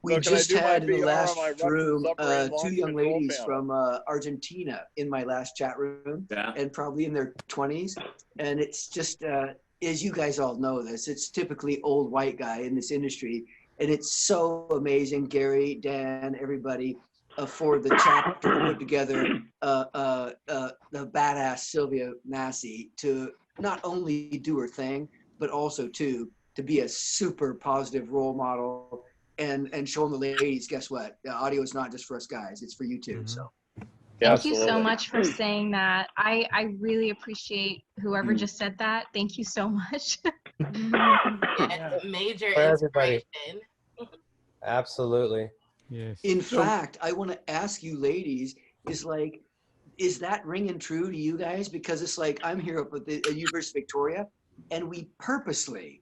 we just had in the last room two young ladies from Argentina in my last chat room, and probably in their 20s. And it's just, as you guys all know this, it's typically old white guy in this industry. And it's so amazing, Gary, Dan, everybody, for the chapter to put together the badass Sylvia Massy to not only do her thing, but also to be a super positive role model and show them the ladies, guess what? The audio is not just for us guys, it's for you too. So thank you so much for saying that. I really appreciate whoever just said that. Thank you so much. Major for everybody. inspiration. Absolutely. Yes. in fact, I want to ask you ladies, is that ringing true to you guys? Because it's like, I'm here up at the University of Victoria, and we purposely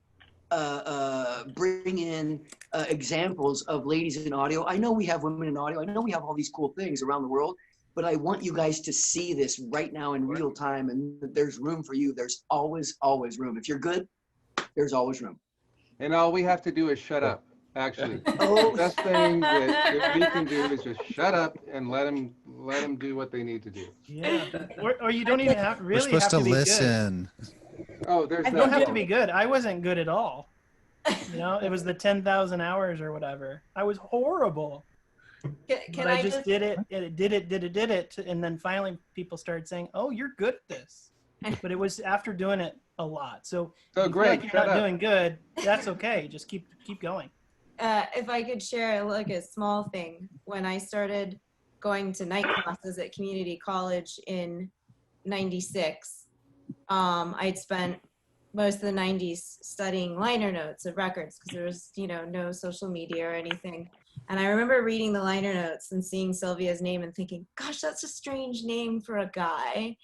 bring in examples of ladies in audio. I know we have women in audio. I know we have all these cool things around the world, but I want you guys to see this right now in real time, and there's room for you. There's always room. If you're good, there's always room. And all we have to do is shut up, actually. The best thing that we can do is just shut up and let them do what they need to do. Yeah, or you don't even have really We're supposed have to to be listen. Oh, there's good. You don't have to be good. I wasn't good at all. You know, it was the 10,000 hours or whatever. I was horrible. Can I just did it, and then finally people started saying, "Oh, you're good at this." But it was after doing it a lot. So if great. you're not doing good, that's okay. Just keep going. If I could share like a small thing, when I started going to night classes at community college in '96, I'd spent most of the '90s studying liner notes of records because there was, no social media or anything. And I remember reading the liner notes and seeing Sylvia's name and thinking, gosh, that's a strange name for a guy.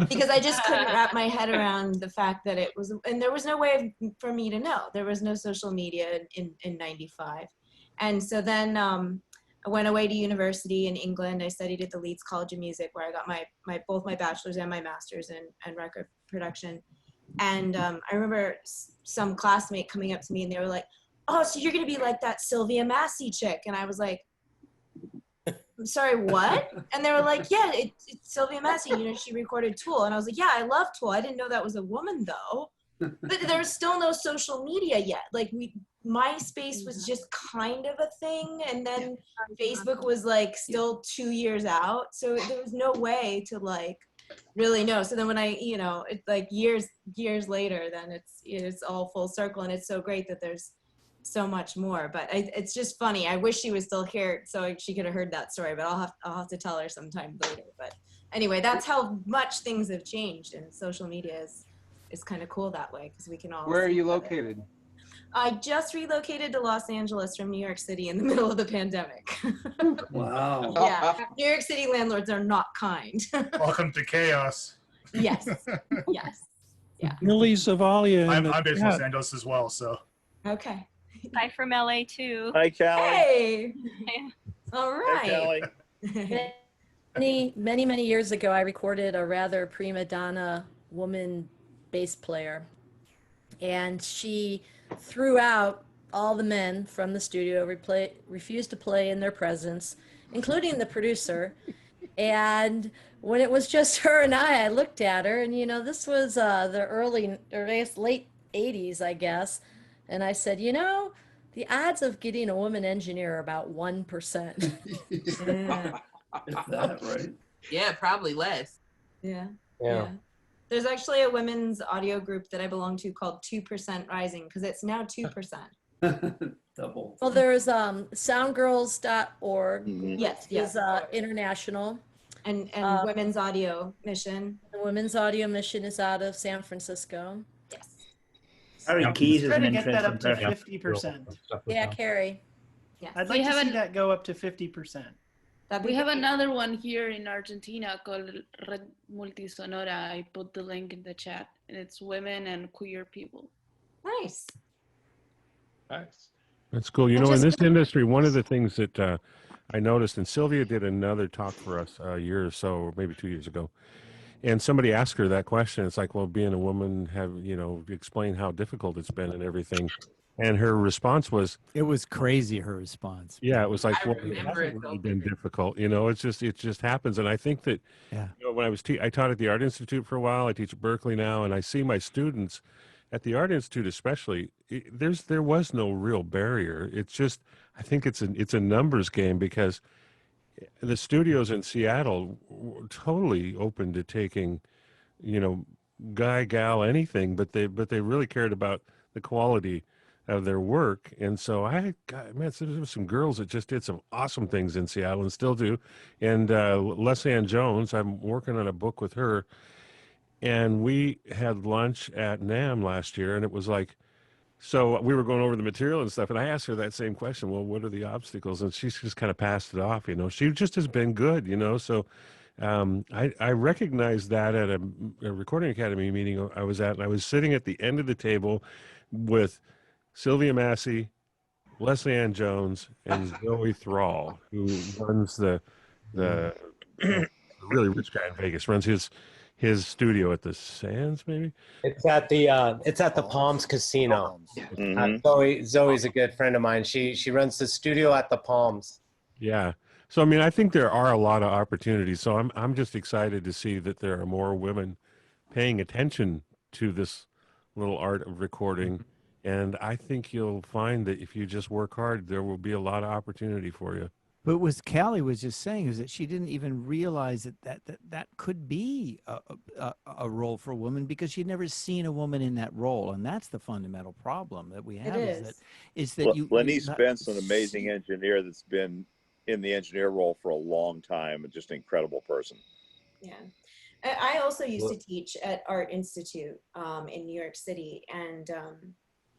Because I just couldn't wrap my head around the fact that it was, and there was no way for me to know. There was no social media in '95. And so then I went away to university in England. I studied at the Leeds College of Music, where I got both my bachelor's and my master's in record production. And I remember some classmate coming up to me and they were like, "Oh, so you're going to be like that Sylvia Massy chick?" And I was like, "I'm sorry, what?" And they were like, "Yeah, it's Sylvia Massy. She recorded Tool." And I was like, "Yeah, I love Tool. I didn't know that was a woman, though." But there was still no social media yet. Like MySpace was just kind of a thing. And then Facebook was like still 2 years out. So there was no way to like really know. So then when I, it's like years later, then it's all full circle. And it's so great that there's so much more, but it's just funny. I wish she was still here so she could have heard that story, but I'll have to tell her sometime later. But anyway, that's how much things have changed, and social media is kind of cool that way because we can all. Where are you located? I just relocated to Los Angeles from New York City in the middle of the pandemic. Wow. Yeah, New York City landlords are not kind. Welcome to chaos. Yes. Yes. Yeah. Millie Zavalia. I'm based in Los Angeles as well, so. Okay. Hi from LA too. Hi, Callie. Hey. All right. Hi, many years ago, I recorded a rather prima donna woman bass player, and she threw out all the men from the studio, refused to play in their presence, including the producer. And when it was just her and I looked at her, and this was the late 80s, I guess. And I said, the odds of getting a woman engineer are about 1%. Yeah. Is that right? Yeah, probably less. Yeah. There's actually a women's audio group that I belong to called 2% Rising because it's now 2%. Double. Well, there's soundgirls.org. Yes. Is international. And Women's Audio Mission. The Women's Audio Mission is out of San Francisco. Carrie Keys is Try an to get that entrance up to in 50%. Yeah, Carrie. Yeah. I'd like to see that go up to 50%. We have another one here in Argentina called Red Multisonora. I put the link in the chat, and it's women and queer people. Nice. Nice. That's cool. In this industry, one of the things that I noticed, and Sylvia did another talk for us a year or so, or maybe 2 years ago, and somebody asked her that question. It's like, well, being a woman, explain how difficult it's been and everything. And her response was, it was crazy, her response. yeah, it was like, I well, it remember hasn't it really though. been difficult. You know, it just happens. And I think that, Yeah. you know, when I was, I taught at the Art Institute for a while. I teach at Berkeley now, and I see my students at the Art Institute, especially, there was no real barrier. It's just, I think it's a numbers game, because the studios in Seattle were totally open to taking, you know, guy, gal, anything, but they really cared about the quality of their work. And so man, so there were some girls that just did some awesome things in Seattle and still do. And Leslie Ann Jones, I'm working on a book with her, and we had lunch at NAMM last year, and it was like, so we were going over the material and stuff, and I asked her that same question. Well, what are the obstacles? And she's just kind of passed it off. You know, she just has been good. You know, so I recognized that at a Recording Academy meeting I was at, and I was sitting at the end of the table with Sylvia Massy, Leslie Ann Jones, and Zoe Thrall, who runs the really rich guy in Vegas, runs his studio at the Sands, maybe. It's at the Palms Casino. Zoe's a good friend of mine. She runs the studio at the Palms. Yeah. So I mean, I think there are a lot of opportunities. So I'm just excited to see that there are more women paying attention to this little art of recording. And I think you'll find that if you just work hard, there will be a lot of opportunity for you. But what Callie was just saying is that she didn't even realize that could be a role for a woman, because she'd never seen a woman in that role, and that's the fundamental problem that we have. Is that Lenny Spence, an amazing engineer that's been in the engineer role for a long time, and just an incredible person. Yeah. I also used to teach at Art Institute in New York City, and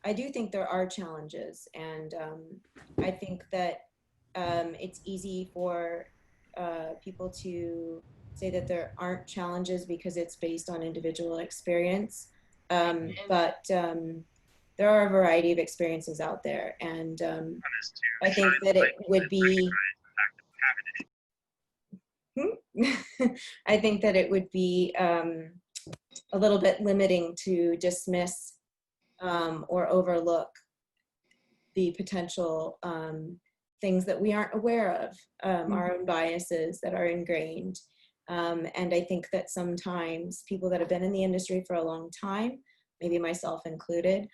I do think there are challenges, and I think that it's easy for people to say that there aren't challenges because it's based on individual experience, but there are a variety of experiences out there, and I think that it would be I think that it would be a little bit limiting to dismiss or overlook the potential things that we aren't aware of, our own biases that are ingrained. And I think that sometimes people that have been in the industry for a long time, maybe myself included,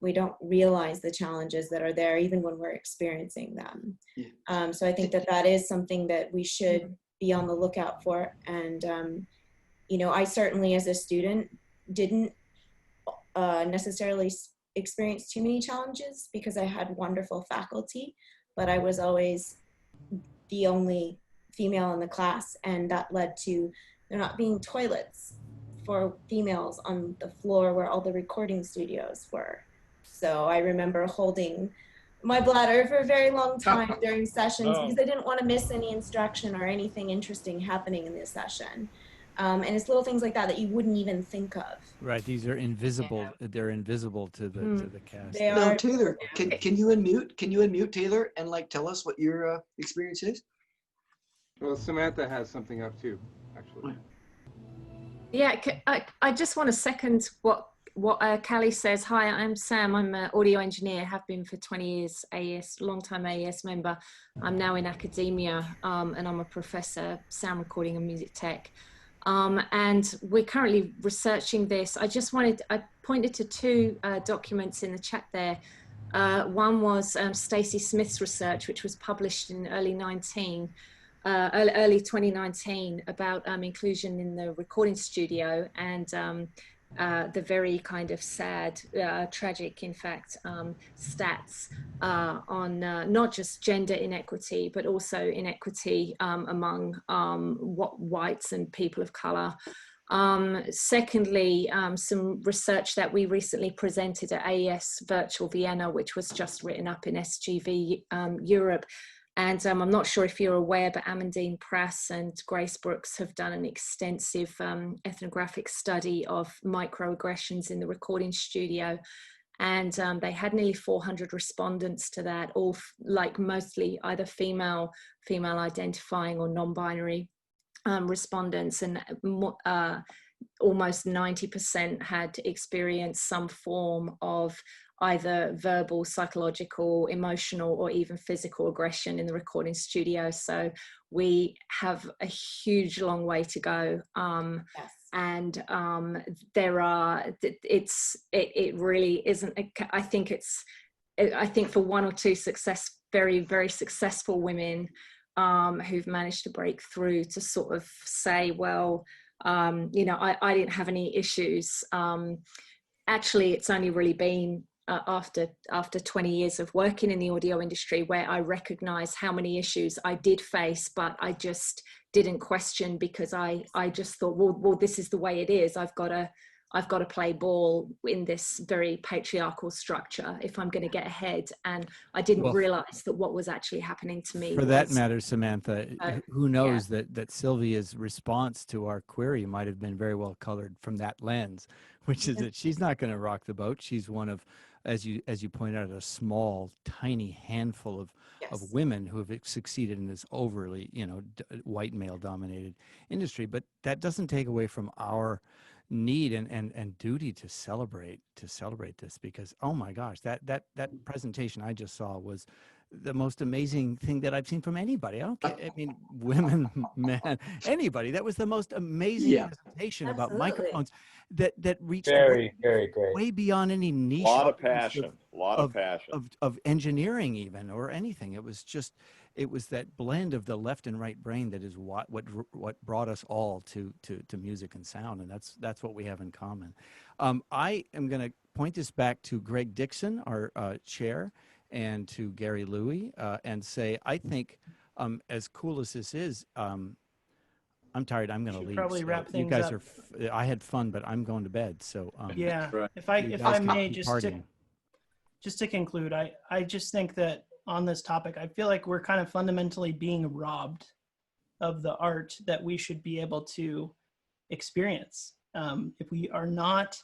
we don't realize the challenges that are there even when we're experiencing them. So I think that is something that we should be on the lookout for. And, you know, I certainly as a student didn't necessarily experience too many challenges because I had wonderful faculty, but I was always the only female in the class, and that led to there not being toilets for females on the floor where all the recording studios were. So I remember holding my bladder for a very long time during sessions because I didn't want to miss any instruction or anything interesting happening in this session. And it's little things like that that you wouldn't even think of. Right, these are invisible. They're invisible to the cast. They No, are. Taylor, can you unmute? Can you unmute Taylor and like tell us what your experience is? Well, Samantha has something up too, actually. Yeah, I just want to second what Callie says. Hi, I'm Sam. I'm an audio engineer, have been for 20 years, AES, long-time AES member. I'm now in academia, and I'm a professor, sound recording and music tech. And we're currently researching this. I pointed to two documents in the chat there. One was Stacey Smith's research, which was published in early 2019 about inclusion in the recording studio, and the very kind of sad, tragic, in fact, stats on not just gender inequity, but also inequity among whites and people of color. Secondly, some research that we recently presented at AES Virtual Vienna, which was just written up in SGV Europe. And I'm not sure if you're aware, but Amandine Prass and Grace Brooks have done an extensive ethnographic study of microaggressions in the recording studio. And they had nearly 400 respondents to that, all like mostly either female identifying or non-binary respondents. And almost 90% had experienced some form of either verbal, psychological, emotional, or even physical aggression in the recording studio. So we have a huge long way to go. Yes. And there are, it really isn't, I think for one or two very, very successful women who've managed to break through to sort of say, well, you know, I didn't have any issues. Actually, it's only really been after 20 years of working in the audio industry where I recognize how many issues I did face, but I just didn't question because I just thought, well, this is the way it is. I've got to play ball in this very patriarchal structure if I'm going to get ahead. And I didn't realize that what was actually happening to me. For that matter, Samantha, who knows yeah. that Sylvia's response to our query might have been very well colored from that lens, which is that she's not going to rock the boat. She's one of, as you pointed out, a small, tiny handful of women who have succeeded in this overly, you know, white male dominated industry. But that doesn't take away from our need and duty to celebrate this, because oh my gosh, that presentation I just saw was the most amazing thing that I've seen from anybody. I don't care, I mean, women, men, anybody. That was the most amazing presentation about microphones that reached very great, way beyond any niche. A lot of passion, of engineering even, or anything. It was just, it was that blend of the left and right brain that is what brought us all to music and sound, and that's what we have in common. I am going to point this back to Greg Dixon, our chair, and to Gary Louie, and say, I think, as cool as this is, I'm tired. I'm going to leave. Probably wrap things you guys up. I had fun, but I'm going to bed. So yeah, if I may, just to conclude, I just think that on this topic, I feel like we're kind of fundamentally being robbed of the art that we should be able to experience. If we are not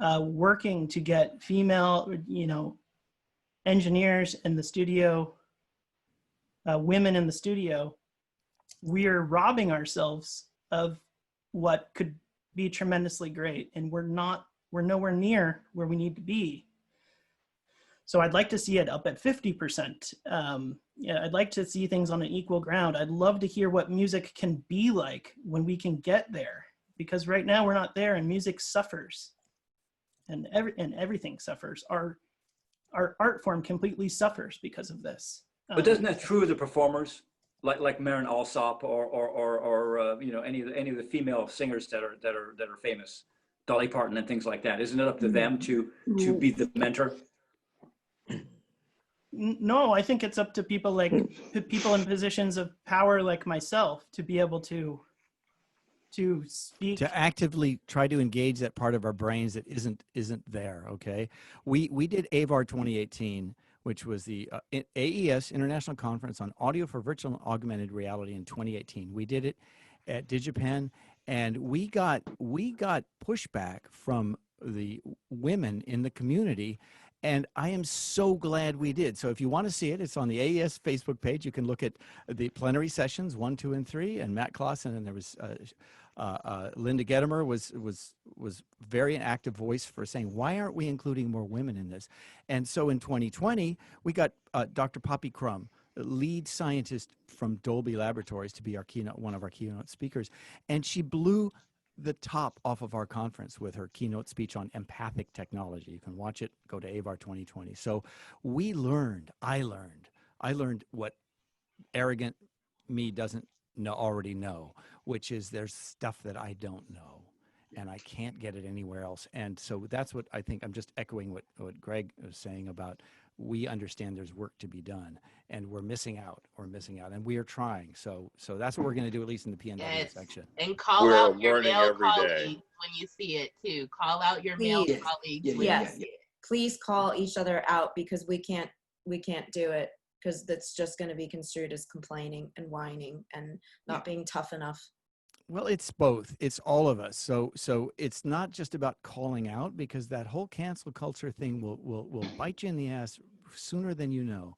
working to get female, you know, engineers in the studio, women in the studio, we are robbing ourselves of what could be tremendously great, and we're nowhere near where we need to be. So I'd like to see it up at 50%. Yeah, I'd like to see things on an equal ground. I'd love to hear what music can be like when we can get there, because right now we're not there, and music suffers, and everything suffers. Our art form completely suffers because of this. But isn't that true of the performers, like Maren Alsop, or you know, any of the female singers that are famous, Dolly Parton and things like that? Isn't it up to them to be the mentor? No, I think it's up to people like people in positions of power like myself to be able to speak, to actively try to engage that part of our brains that isn't there. Okay, we did AVAR 2018, which was the AES International Conference on Audio for Virtual and Augmented Reality in 2018. We did it at DigiPen, and we got pushback from the women in the community. And I am so glad we did. So if you want to see it, it's on the AES Facebook page. You can look at the plenary sessions 1, 2, and 3, and Matt Clausen, and there was Linda Gedimer was very an active voice for saying, why aren't we including more women in this? And so in 2020, we got Dr. Poppy Crum, lead scientist from Dolby Laboratories, to be one of our keynote speakers, and she blew the top off of our conference with her keynote speech on empathic technology. You can watch it, go to AVAR 2020. So I learned what arrogant me doesn't already know, which is there's stuff that I don't know, and I can't get it anywhere else. And so that's what I think. I'm just echoing what Greg was saying about, we understand there's work to be done, and we're missing out, and we are trying. So that's what we're going to do, at least in the PNW section. And call out your male colleagues when you see it too. Call out your male colleagues when you see it. Please call each other out, because we can't do it, because that's just going to be construed as complaining and whining and not being tough enough. Well, it's both. It's all of us. So it's not just about calling out, because that whole cancel culture thing will bite you in the ass sooner than you know.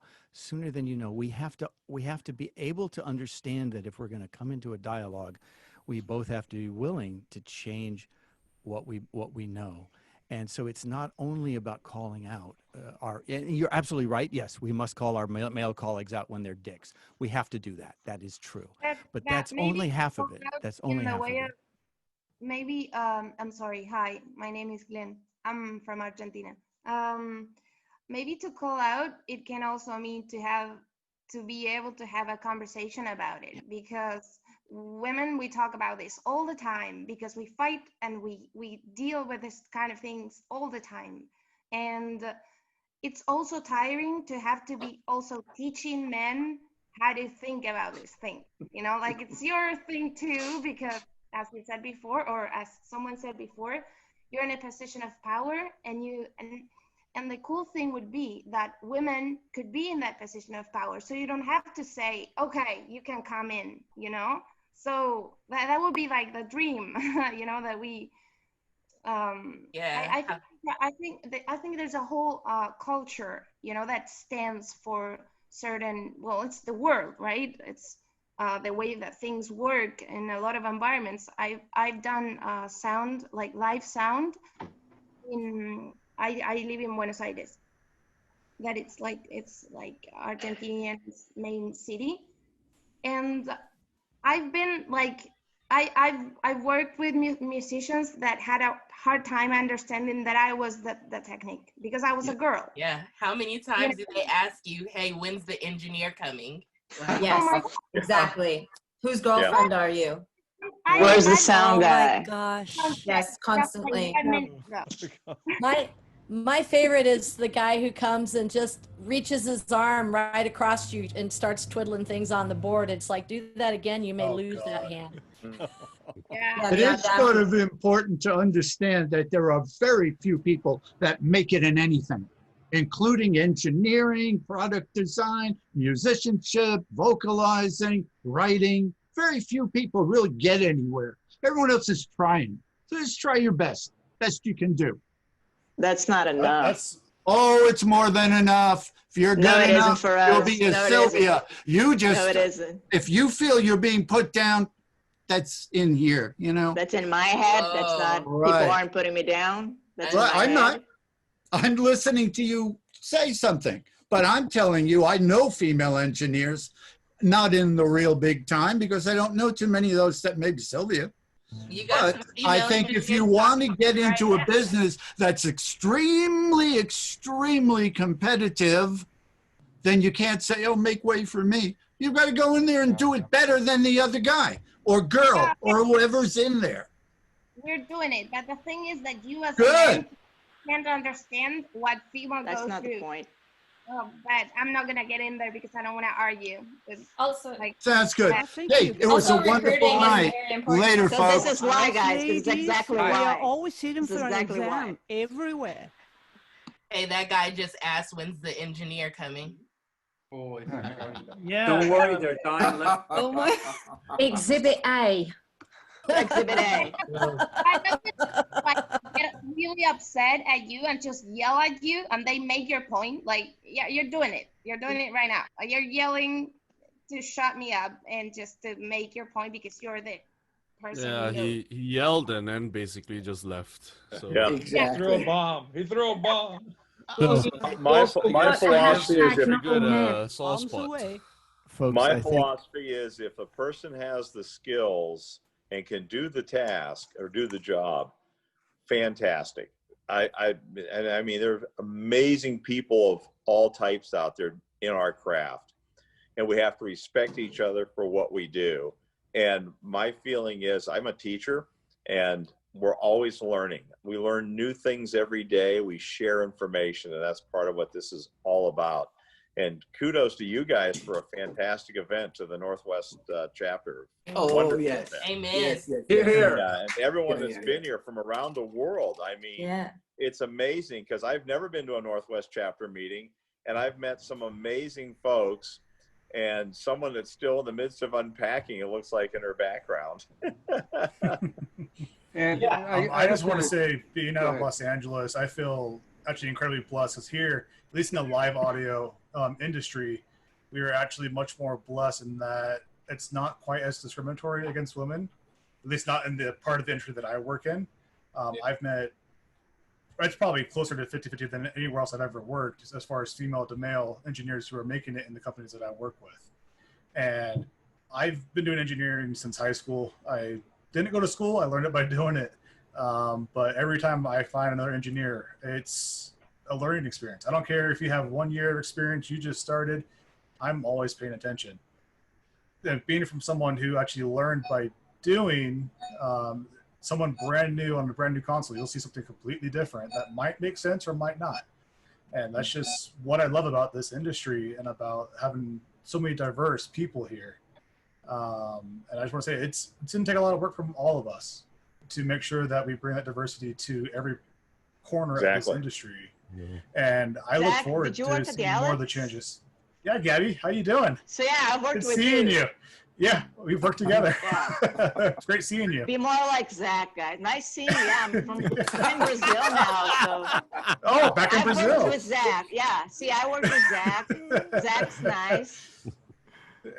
We have to be able to understand that if we're going to come into a dialogue, we both have to be willing to change what we know. And so it's not only about calling out and you're absolutely right. Yes, we must call our male colleagues out when they're dicks. We have to do that. That is true. But that's only half of it. That's only half of it. Maybe, I'm sorry. Hi, my name is Glenn. I'm from Argentina. Maybe to call out, it can also mean to be able to have a conversation about it, because women, we talk about this all the time because we fight and we deal with this kind of things all the time. And it's also tiring to have to be also teaching men how to think about this thing, you know, like it's your thing too, because as we said before, or as someone said before, you're in a position of power, and the cool thing would be that women could be in that position of power. So you don't have to say, okay, you can come in, you know? So that would be like the dream, you know, that we, yeah. I think there's a whole culture, you know, that stands for certain, well, it's the world, right? It's the way that things work in a lot of environments. I've done sound, like live sound I live in Buenos Aires. That it's like Argentinian's main city, and I've been like I've worked with musicians that had a hard time understanding that I was the technique because I was a girl. Yeah. How many times do they ask you, "Hey, when's the engineer coming?" Like, yes, exactly. Whose girlfriend are you? Where's the sound guy? Oh my gosh. Yes, constantly. My favorite is the guy who comes and just reaches his arm right across you and starts twiddling things on the board. It's like, do that again, you may lose that hand. It is sort of important to understand that there are very few people that make it in anything, including engineering, product design, musicianship, vocalizing, writing. Very few people really get anywhere. Everyone else is trying. So just try your best you can do. That's not enough. Oh, it's more than enough. If you're good enough, you'll be a Sylvia. You just, no, it isn't. If you feel you're being put down, that's in here, you know? That's in my head. That's not, right. People aren't putting me down. That's right. I'm not. I'm listening to you say something, but I'm telling you, I know female engineers, not in the real big time, because I don't know too many of those, that maybe Sylvia. But I think if you want to get into a business that's extremely, extremely competitive, then you can't say, oh, make way for me. You've got to go in there and do it better than the other guy or girl or whoever's in there. We're doing it, but the thing is that you as a Good. man can't understand what female goes through. That's not the point. But I'm not gonna get in there because I don't want to argue. Also, like, Sounds good. Hey, it was a wonderful night. Later, so folks. This is why, guys. This is exactly why. We are always sitting This is for an exactly exam why. everywhere. Hey, that guy just asked, "When's the engineer coming?" Oh, yeah. Don't worry, they're dying left. Oh my. Exhibit A. Exhibit A. Get really upset at you and just yell at you, and they make your point. Like, yeah, you're doing it. You're doing it right now. You're yelling to shut me up and just to make your point because you're the person. Yeah, he yelled and then basically just left. So Yeah. He threw a bomb. He threw a bomb. My philosophy is if good soft spot. Folks, my philosophy is if a person has the skills and can do the task or do the job, fantastic. I mean, there are amazing people of all types out there in our craft, and we have to respect each other for what we do. And my feeling is I'm a teacher, and we're always learning. We learn new things every day. We share information, and that's part of what this is all about. And kudos to you guys for a fantastic event, to the Northwest chapter. Oh, Wonderful yes. event. Amen. Yes, yes, Yeah, yes. and everyone that's been here from around the world. I mean, Yeah. it's amazing because I've never been to a Northwest chapter meeting, and I've met some amazing folks, and someone that's still in the midst of unpacking, it looks like, in her background. And I just want to have say, being Go out of ahead. Los Angeles, I feel actually incredibly blessed because here, at least in the live audio industry, we are actually much more blessed in that it's not quite as discriminatory against women, at least not in the part of the industry that I work in. I've met it's probably closer to 50-50 than anywhere else I've ever worked as far as female to male engineers who are making it in the companies that I work with. And I've been doing engineering since high school. I didn't go to school. I learned it by doing it. But every time I find another engineer, it's a learning experience. I don't care if you have 1 year experience, you just started, I'm always paying attention. And being from someone who actually learned by doing, someone brand new on a brand new console, you'll see something completely different that might make sense or might not. And that's just what I love about this industry and about having so many diverse people here. And I just want to say it's going to take a lot of work from all of us to make sure that we bring that diversity to every corner of this industry. And I look forward to seeing more of the changes. Yeah, Gabby, how you doing? So yeah, I've worked with seeing you. you. Yeah, we've worked together. It's great seeing you. Be more like Zach, guys. Nice seeing you. Yeah, I'm from in Brazil now. So. Oh, back in Brazil. I worked with Zach. Yeah. See, I worked with Zach. Zach's nice.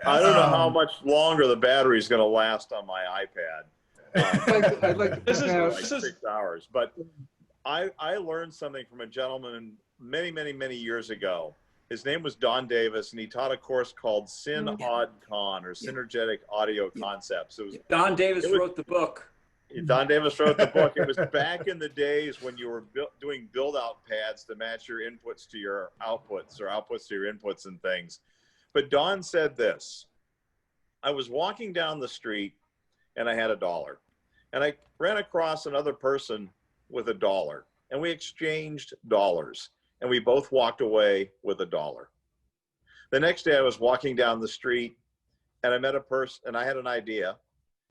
I don't know how much longer the battery is going to last on my iPad. I'd like this is 6 hours, but I learned something from a gentleman many years ago. His name was Don Davis, and he taught a course called SynAudCon, or Synergetic Audio Concepts. It was Don Davis wrote the book. Don Davis wrote the book. It was back in the days when you were doing build-out pads to match your inputs to your outputs, or outputs to your inputs and things. But Don said this: I was walking down the street, and I had $1, and I ran across another person with $1, and we exchanged dollars. And we both walked away with $1. The next day I was walking down the street, and I met a person, and I had an idea,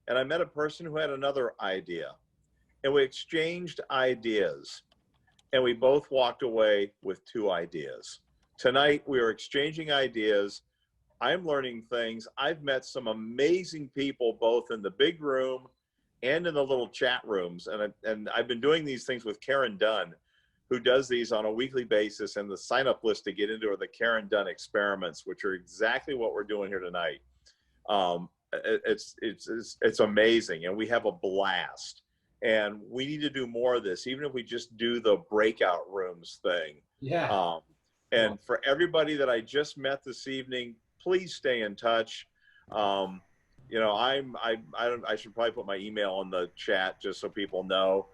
and I met a person who had another idea, and we exchanged ideas, and we both walked away with 2 ideas. Tonight we are exchanging ideas. I'm learning things. I've met some amazing people, both in the big room and in the little chat rooms, and I've been doing these things with Karen Dunn, who does these on a weekly basis, and the sign-up list to get into are the Karen Dunn experiments, which are exactly what we're doing here tonight. It's amazing, and we have a blast. And we need to do more of this, even if we just do the breakout rooms thing. Yeah. And for everybody that I just met this evening, please stay in touch. You know, I should probably put my email in the chat just so people know.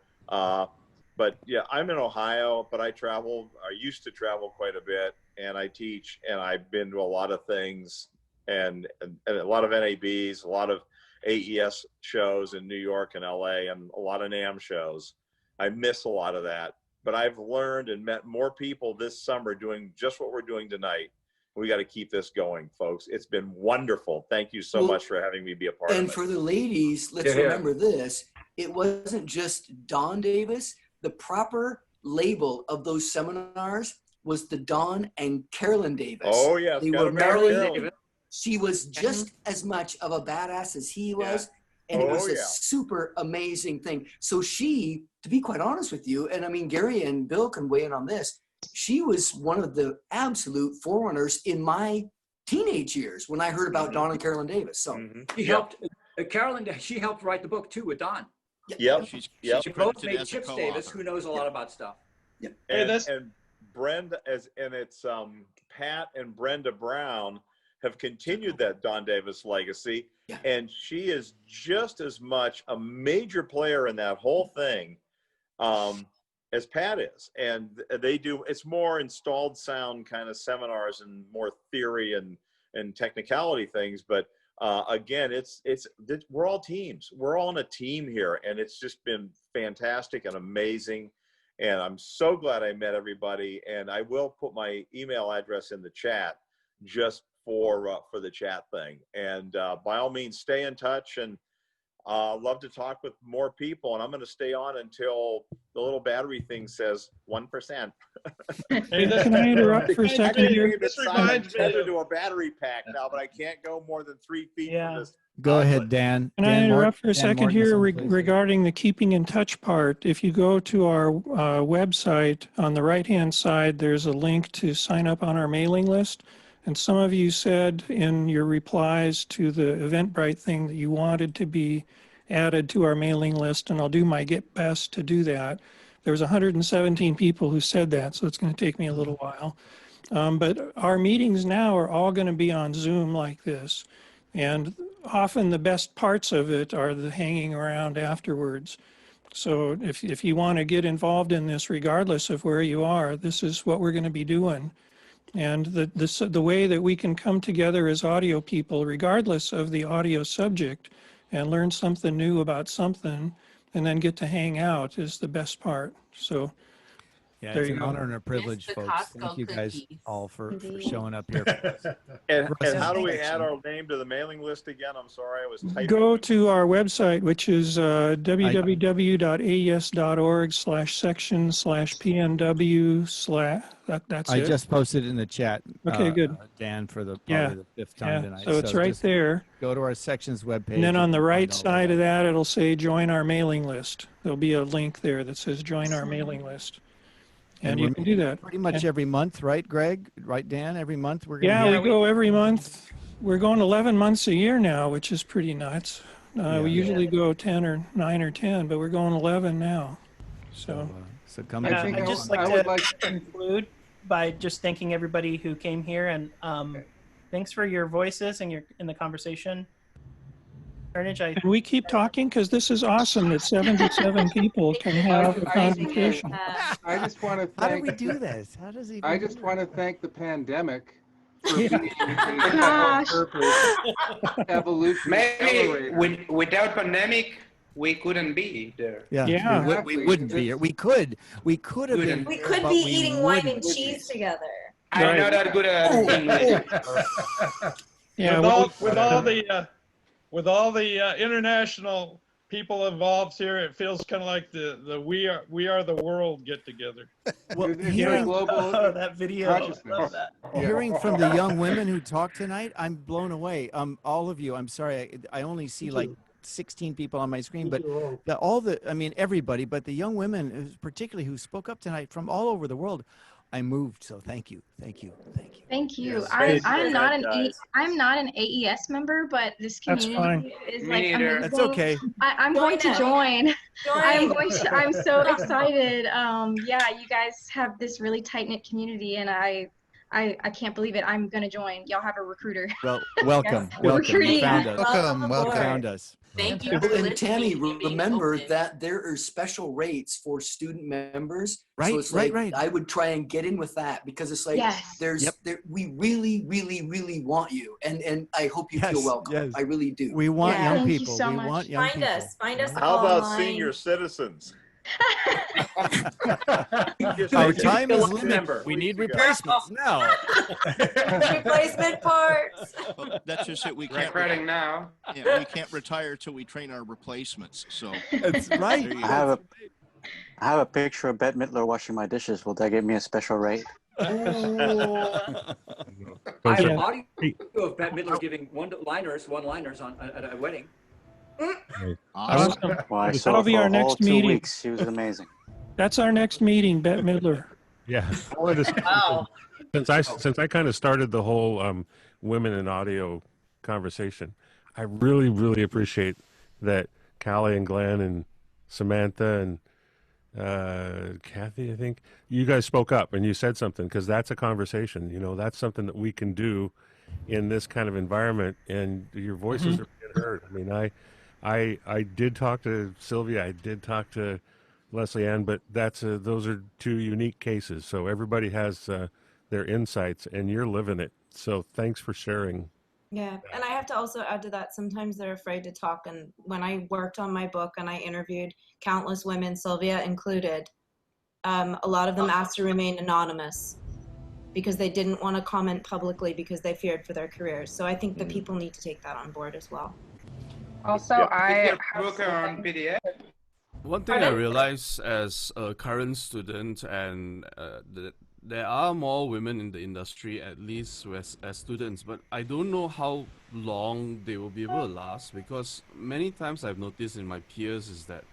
But yeah, I'm in Ohio, but I used to travel quite a bit, and I teach, and I've been to a lot of things, and a lot of NABs, a lot of AES shows in New York and LA, and a lot of NAMM shows. I miss a lot of that, but I've learned and met more people this summer doing just what we're doing tonight. We got to keep this going, folks. It's been wonderful. Thank you so much for having me be a part of it. And for the ladies, let's remember this. It wasn't just Don Davis. The proper label of those seminars was the Don and Carolyn Davis. Oh, yeah. They were married. She was just as much of a badass as he was. And it was a super amazing thing. So she, to be quite honest with you, and I mean, Gary and Bill can weigh in on this, she was one of the absolute forerunners in my teenage years when I heard about Don and Carolyn Davis. So She helped, Carolyn, she helped write the book too with Don. Yep. She both made Chips Davis, who knows a lot about stuff. Yep. And Brenda, it's Pat and Brenda Brown have continued that Don Davis legacy, and she is just as much a major player in that whole thing as Pat is. And they do, it's more installed sound kind of seminars and more theory and technicality things, but again, we're all teams. We're all on a team here, and it's just been fantastic and amazing. And I'm so glad I met everybody. And I will put my email address in the chat just for the chat thing. And by all means, stay in touch, and love to talk with more people. And I'm going to stay on until the little battery thing says 1%. Can I interrupt for a second here? This reminds me to a battery pack now, but I can't go more than 3 feet from this. Go ahead, Dan. Can I interrupt for a second here regarding the keeping in touch part? If you go to our website, on the right-hand side, there's a link to sign up on our mailing list. And some of you said in your replies to the Eventbrite thing that you wanted to be added to our mailing list, and I'll do my best to do that. There was 117 people who said that, so it's going to take me a little while. But our meetings now are all going to be on Zoom like this. And often the best parts of it are the hanging around afterwards. So if you want to get involved in this, regardless of where you are, this is what we're going to be doing. And the way that we can come together as audio people, regardless of the audio subject, and learn something new about something, and then get to hang out is the best part. So yeah, there it's you an go. honor and a privilege, the folks. Costco Thank you guys cookies. all for Indeed. showing up here. And Russ, how do we thanks. add our name to the mailing list again? I'm sorry, I was typing. Go to our website, which is www.aes.org/section/PNW/ that's I it. just posted it in the chat. Okay, good. Dan, for Yeah, probably the 5th time yeah. tonight. So it's right just there. Go to our sections webpage. And then on the you'll right find all side of that, it'll say join our mailing list. There'll be a link there that says join our mailing list. And you we're can do that. pretty much every month, right, Greg? Right, Dan? Every month we're going Yeah, we go every month. We're going 11 months a year now, which is pretty nuts. We usually go 10 or 9 or 10, but we're going 11 now. So come. Yeah, I'd just like to conclude by just thanking everybody who came here, and thanks for your voices and in the conversation. Carnage, can we keep talking? Because this is awesome that 77 people can have a conversation. I just want to thank. How do we do this? How does he? I just want to thank the pandemic for Yeah. being a special purpose evolution accelerator. Maybe without pandemic, we couldn't be there. Yeah, we wouldn't be here. We could have been. We could be eating wine and cheese together. I'm not that good at English. Yeah, with all the international people involved here, it feels kind of like the we are the world get together. Well, hearing global that video, consciousness. Hearing from the young women who talk tonight, I'm blown away. All of you. I'm sorry, I only see like 16 people on my screen, but everybody, but the young women, particularly who spoke up tonight from all over the world, I moved. So thank you. Thank you. Yes. I'm not an AES member, but this community is like amazing. That's okay. I'm going to join. I'm so excited. Yeah, you guys have this really tight knit community, and I can't believe it. I'm gonna join. Y'all have a recruiter. Well, welcome. Yes. Welcome. You found us. Welcome. You found us. Thank you. And Tammy, remember that there are special rates for student members. Right, so it's right, like, right. I would try and get in with that because it's like we really, really, really want you, and I hope you feel welcome. Yes. I really do. We want young Thank you people. so We much. want young people. Find us. How about online. senior citizens? Our time is limited. We need replacements now. Replacement parts. Well, that's just it. We can't. Recording now. Yeah, we can't retire till we train our replacements. So that's right. There you I go. have a picture of Bette Midler washing my dishes. Will that give me a special rate? I have an audio of Bette Midler giving one-liners on at a wedding. Awesome. Well, I saw That'll her be for our a whole next 2 meeting. weeks. She was amazing. That's our next meeting, Bette Midler. Yeah. I wanted to Wow. since I kind of started the whole women in audio conversation, I really, really appreciate that Callie and Glenn and Samantha and Kathy, I think, you guys spoke up and you said something, because that's a conversation. You know, that's something that we can do in this kind of environment, and your voices are being heard. I mean, I did talk to Sylvia, I did talk to Leslie Ann, but those are two unique cases. So everybody has their insights, and you're living it. So thanks for sharing. Yeah, and I have to also add to that, sometimes they're afraid to talk. And when I worked on my book and I interviewed countless women, Sylvia included, a lot of them asked to remain anonymous because they didn't want to comment publicly because they feared for their careers. So I think that people need to take that on board as well. Also, Is your book on PDF? One thing I realize as a current student, and there are more women in the industry, at least as students, but I don't know how long they will be able to last, because many times I've noticed in my peers is that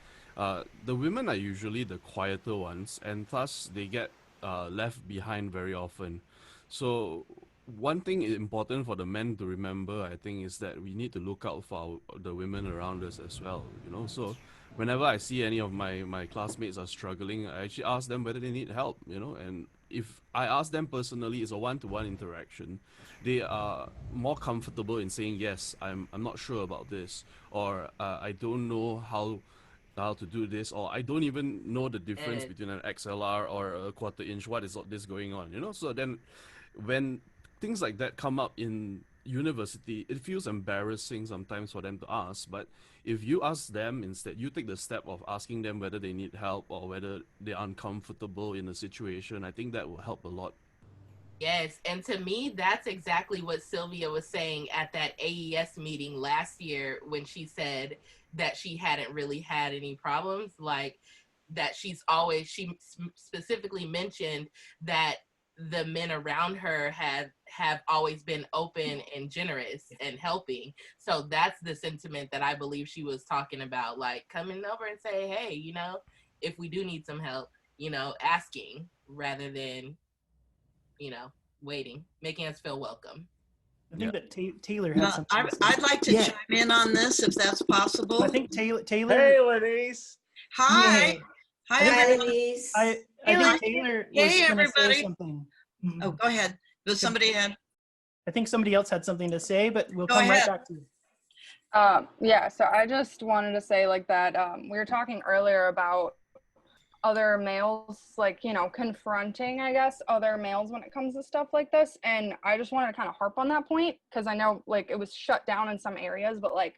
the women are usually the quieter ones, and thus they get left behind very often. So one thing important for the men to remember, I think, is that we need to look out for the women around us as well. You know, so whenever I see any of my classmates are struggling, I actually ask them whether they need help. You know, and if I ask them personally, it's a one-to-one interaction. They are more comfortable in saying, yes, I'm not sure about this, or I don't know how to do this, or I don't even know the difference between an XLR or a quarter inch. What is this going on? You know, so then when things like that come up in university, it feels embarrassing sometimes for them to ask. But if you ask them instead, you take the step of asking them whether they need help or whether they're uncomfortable in a situation, I think that will help a lot. Yes, and to me, that's exactly what Sylvia was saying at that AES meeting last year when she said that she hadn't really had any problems, like that she specifically mentioned that the men around her have always been open and generous and helping. So that's the sentiment that I believe she was talking about, like coming over and say, hey, you know, if we do need some help, you know, asking rather than, you know, waiting, making us feel welcome. I think that Taylor has something to say. I'd like to chime in on this if that's possible. I think Taylor. Hey, Lenise. Hi. Yeah. Hi, everyone. I think Taylor was Hey, going to say everybody. something. Oh, go ahead. Does somebody have? I think somebody else had something to say, but we'll Go come right ahead. back to you. Yeah, so I just wanted to say like that we were talking earlier about other males, like, you know, confronting, I guess, other males when it comes to stuff like this. And I just wanted to kind of harp on that point because I know like it was shut down in some areas, but like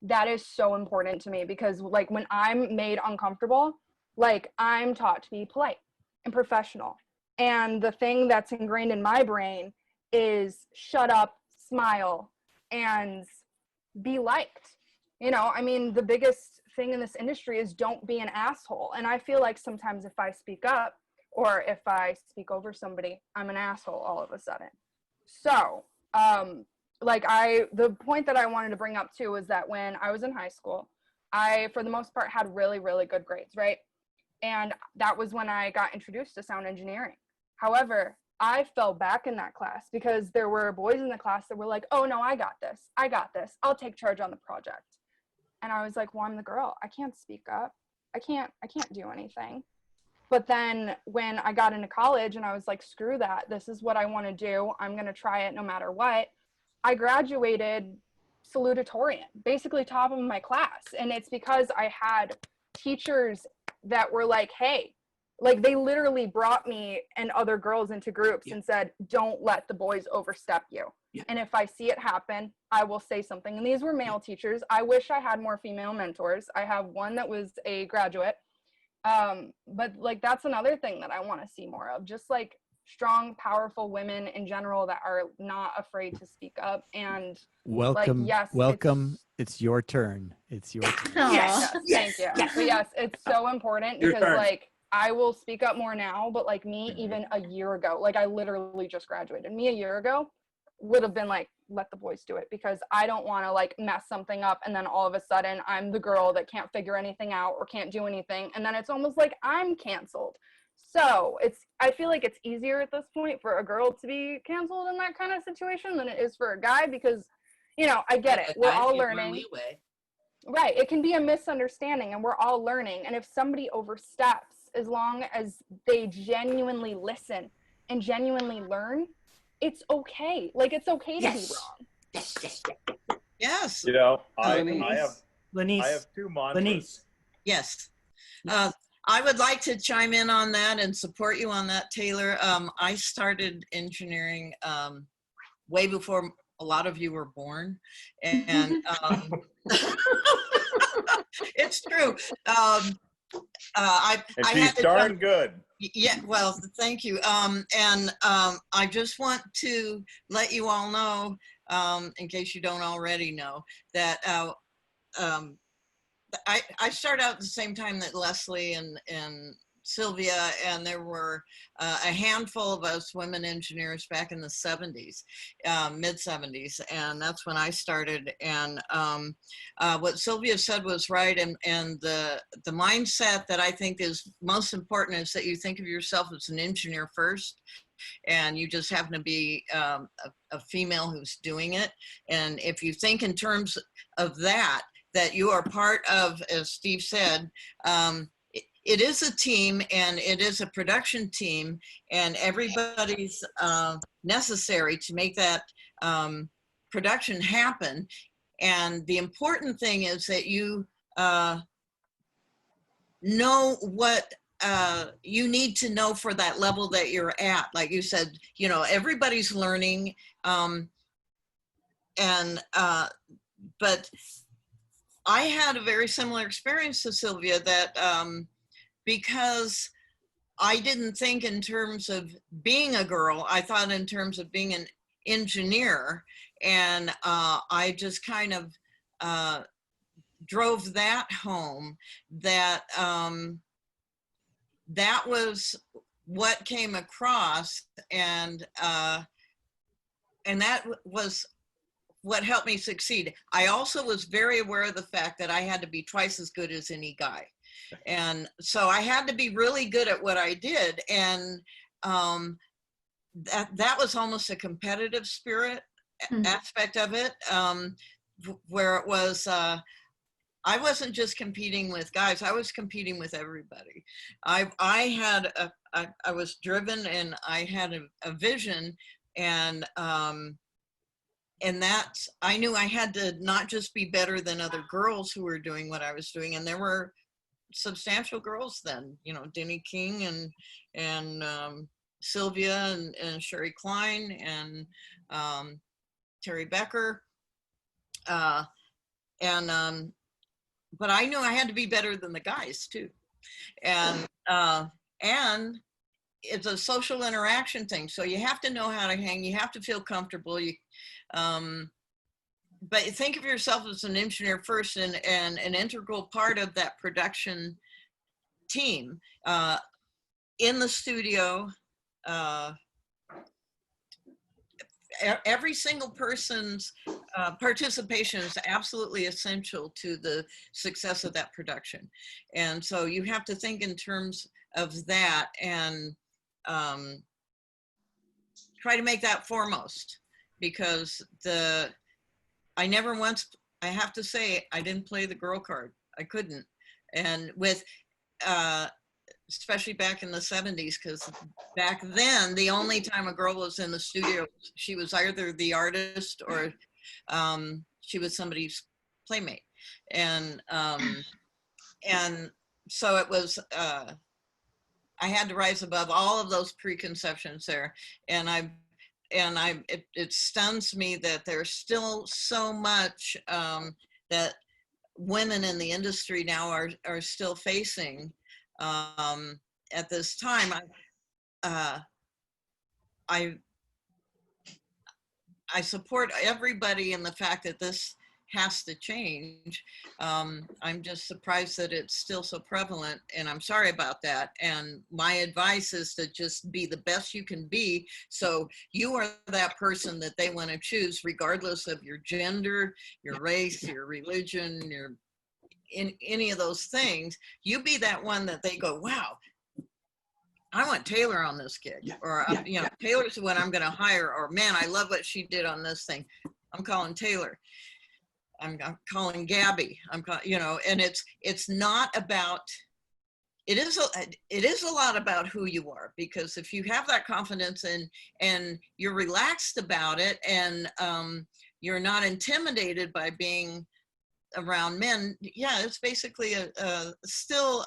that is so important to me because like when I'm made uncomfortable, like I'm taught to be polite and professional. And the thing that's ingrained in my brain is shut up, smile, and be liked. You know, I mean, the biggest thing in this industry is don't be an asshole. And I feel like sometimes if I speak up or if I speak over somebody, I'm an asshole all of a sudden. So, the point that I wanted to bring up too was that when I was in high school, I, for the most part, had really, really good grades, right? And that was when I got introduced to sound engineering. However, I fell back in that class because there were boys in the class that were like, oh no, I got this, I'll take charge on the project. And I was like, well, I'm the girl, I can't speak up, I can't do anything. But then when I got into college and I was like, screw that, this is what I want to do, I'm going to try it no matter what, I graduated salutatorian, basically top of my class. And it's because I had teachers that were like, hey, like they literally brought me and other girls into groups and said, don't let the boys overstep you. And if I see it happen, I will say something. And these were male teachers. I wish I had more female mentors. I have one that was a graduate. But like, that's another thing that I want to see more of, just like strong, powerful women in general that are not afraid to speak up. And welcome, like, yes, welcome. It's your turn. It's your turn. Yes, thank you. Yes. But yes, it's so important because like, I will speak up more now, but like me, even a year ago, like I literally just graduated. Me a year ago would have been like, let the boys do it because I don't want to like mess something up and then all of a sudden I'm the girl that can't figure anything out or can't do anything. And then it's almost like I'm canceled. So I feel like it's easier at this point for a girl to be canceled in that kind of situation than it is for a guy because, you know, I get it. We're all learning. Right. It can be a misunderstanding and we're all learning. And if somebody oversteps, as long as they genuinely listen and genuinely learn, it's okay. Like, it's okay to be wrong. Yes. You know, I have two mantras. Lenise. Yes. I would like to chime in on that and support you on that, Taylor. I started engineering way before a lot of you were born. And it's true. And she's darn good. Yeah, well, thank you. I just want to let you all know, in case you don't already know, that I started out at the same time that Leslie and Sylvia, and there were a handful of us women engineers back in the 70s, mid 70s, and that's when I started. And what Sylvia said was right, and the mindset that I think is most important is that you think of yourself as an engineer first, and you just happen to be a female who's doing it. And if you think in terms of that you are part of, as Steve said, it is a team, and it is a production team, and everybody's necessary to make that production happen. And the important thing is that you know what you need to know for that level that you're at. Like you said, you know, everybody's learning, but I had a very similar experience to Sylvia, that because I didn't think in terms of being a girl, I thought in terms of being an engineer, and I just kind of drove that home, that that was what came across, and that was what helped me succeed. I also was very aware of the fact that I had to be twice as good as any guy. And so I had to be really good at what I did. And that was almost a competitive spirit aspect of it, where it was, I wasn't just competing with guys, I was competing with everybody. I was driven, and I had a vision, and that's, I knew I had to not just be better than other girls who were doing what I was doing. And there were substantial girls then, you know, Denny King and Sylvia and Sherry Klein and Terry Becker. But I knew I had to be better than the guys too. And it's a social interaction thing. So you have to know how to hang, you have to feel comfortable. But think of yourself as an engineer first, and an integral part of that production team. In the studio, every single person's participation is absolutely essential to the success of that production. And so you have to think in terms of that, and try to make that foremost, because I never once, I have to say, I didn't play the girl card. I couldn't. And with, especially back in the 70s, because back then, the only time a girl was in the studio, she was either the artist or she was somebody's playmate. And so it was, I had to rise above all of those preconceptions there. And it stuns me that there's still so much that women in the industry now are still facing at this time. I support everybody in the fact that this has to change. I'm just surprised that it's still so prevalent, and I'm sorry about that. And my advice is to just be the best you can be, so you are that person that they want to choose, regardless of your gender, your race, your religion, in any of those things. You be that one that they go, wow, I want Taylor on this gig, or you know, Taylor's the one I'm going to hire, or man, I love what she did on this thing. I'm calling Taylor. I'm calling Gabby. You know, and it's not about. It is a lot about who you are, because if you have that confidence and you're relaxed about it, and you're not intimidated by being around men, yeah, it's basically a still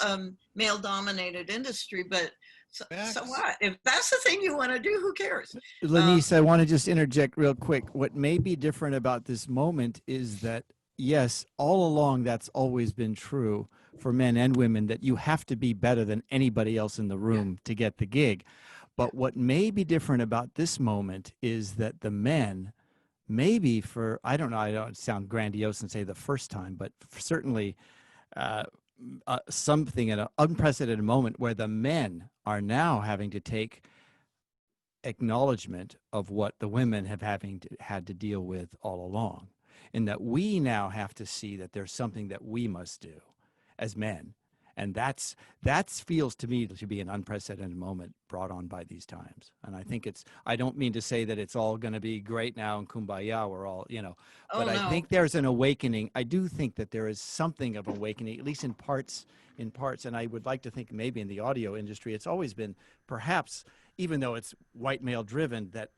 male-dominated industry, but so what? If that's the thing you want to do, who cares? Lanice, I want to just interject real quick. What may be different about this moment is that, yes, all along that's always been true for men and women, that you have to be better than anybody else in the room to get the gig. But what may be different about this moment is that the men, maybe for, I don't know, I don't sound grandiose and say the first time, but certainly something at an unprecedented moment where the men are now having to take acknowledgement of what the women have had to deal with all along, and that we now have to see that there's something that we must do as men, And that feels to me to be an unprecedented moment brought on by these times. And I think I don't mean to say that it's all going to be great now and kumbaya, we're all, but I think there's an awakening. I do think that there is something of awakening, at least in parts. And I would like to think maybe in the audio industry, it's always been perhaps, even though it's white male driven, that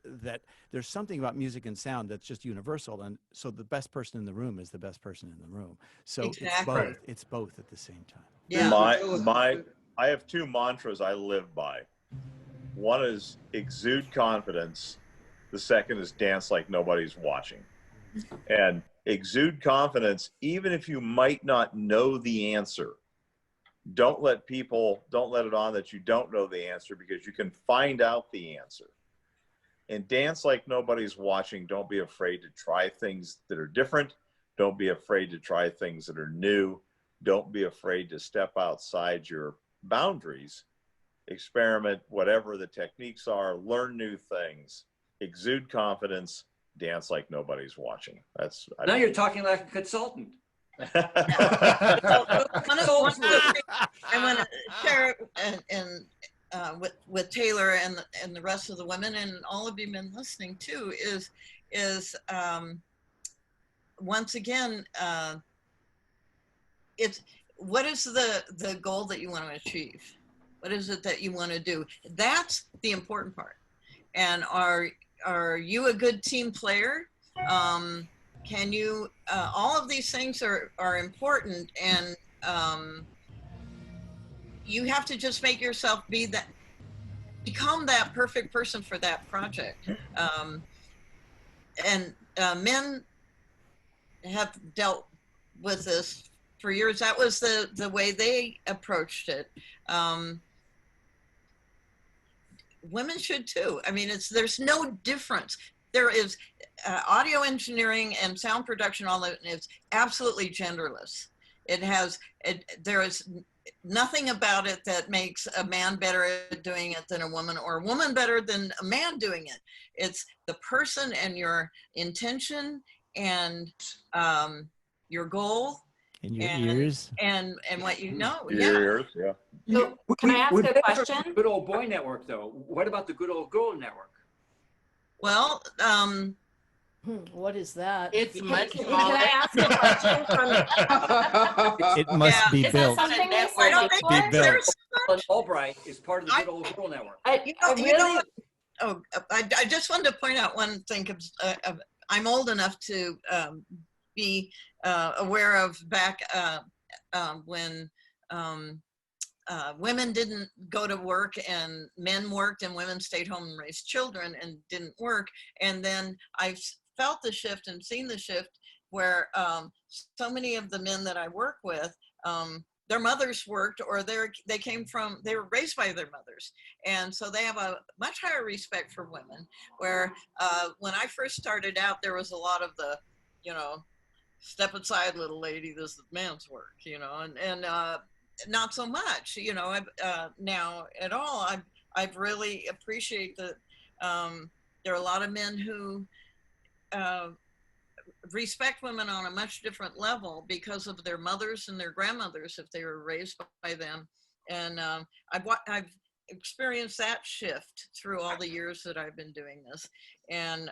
there's something about music and sound that's just universal. And so the best person in the room is the best person in the room. So Exactly. it's both at the same time. Yeah. I have two mantras I live by. One is exude confidence. The second is dance like nobody's watching. And exude confidence, even if you might not know the answer. Don't let it on that you don't know the answer, because you can find out the answer. And dance like nobody's watching. Don't be afraid to try things that are different. Don't be afraid to try things that are new. Don't be afraid to step outside your boundaries. Experiment, whatever the techniques are, learn new things, exude confidence, dance like nobody's watching. Now you're talking like a consultant. One of the things I want to share with Taylor and the rest of the women, and all of you been listening too, is once again, it's what is the goal that you want to achieve? What is it that you want to do? That's the important part. And are you a good team player? Can you, all of these things are important, and you have to just make yourself become that perfect person for that project. Men have dealt with this for years. That was the way they approached it. Women should too. I mean, there's no difference. There is audio engineering and sound production, all that is absolutely genderless. There is nothing about it that makes a man better at doing it than a woman, or a woman better than a man doing it. It's the person and your intention and your goal. And your ears. And what you know. Your ears, yeah. So, can I ask a question? Good old boy network, though. What about the good old girl network? Well, what is that? It's much Can smaller. I ask a question from? It must be Is that built. something we I don't said think Be before? built. Ellen Albright is part of the good old girl network. I just wanted to point out one thing, because I'm old enough to be aware of back when women didn't go to work and men worked, and women stayed home and raised children and didn't work. And then I've felt the shift and seen the shift where so many of the men that I work with, their mothers worked, or they were raised by their mothers. And so they have a much higher respect for women, where when I first started out, there was a lot of the, step aside, little lady, this is man's work, and not so much, now at all. I've really appreciate that there are a lot of men who respect women on a much different level because of their mothers and their grandmothers, if they were raised by them. And I've experienced that shift through all the years that I've been doing this. And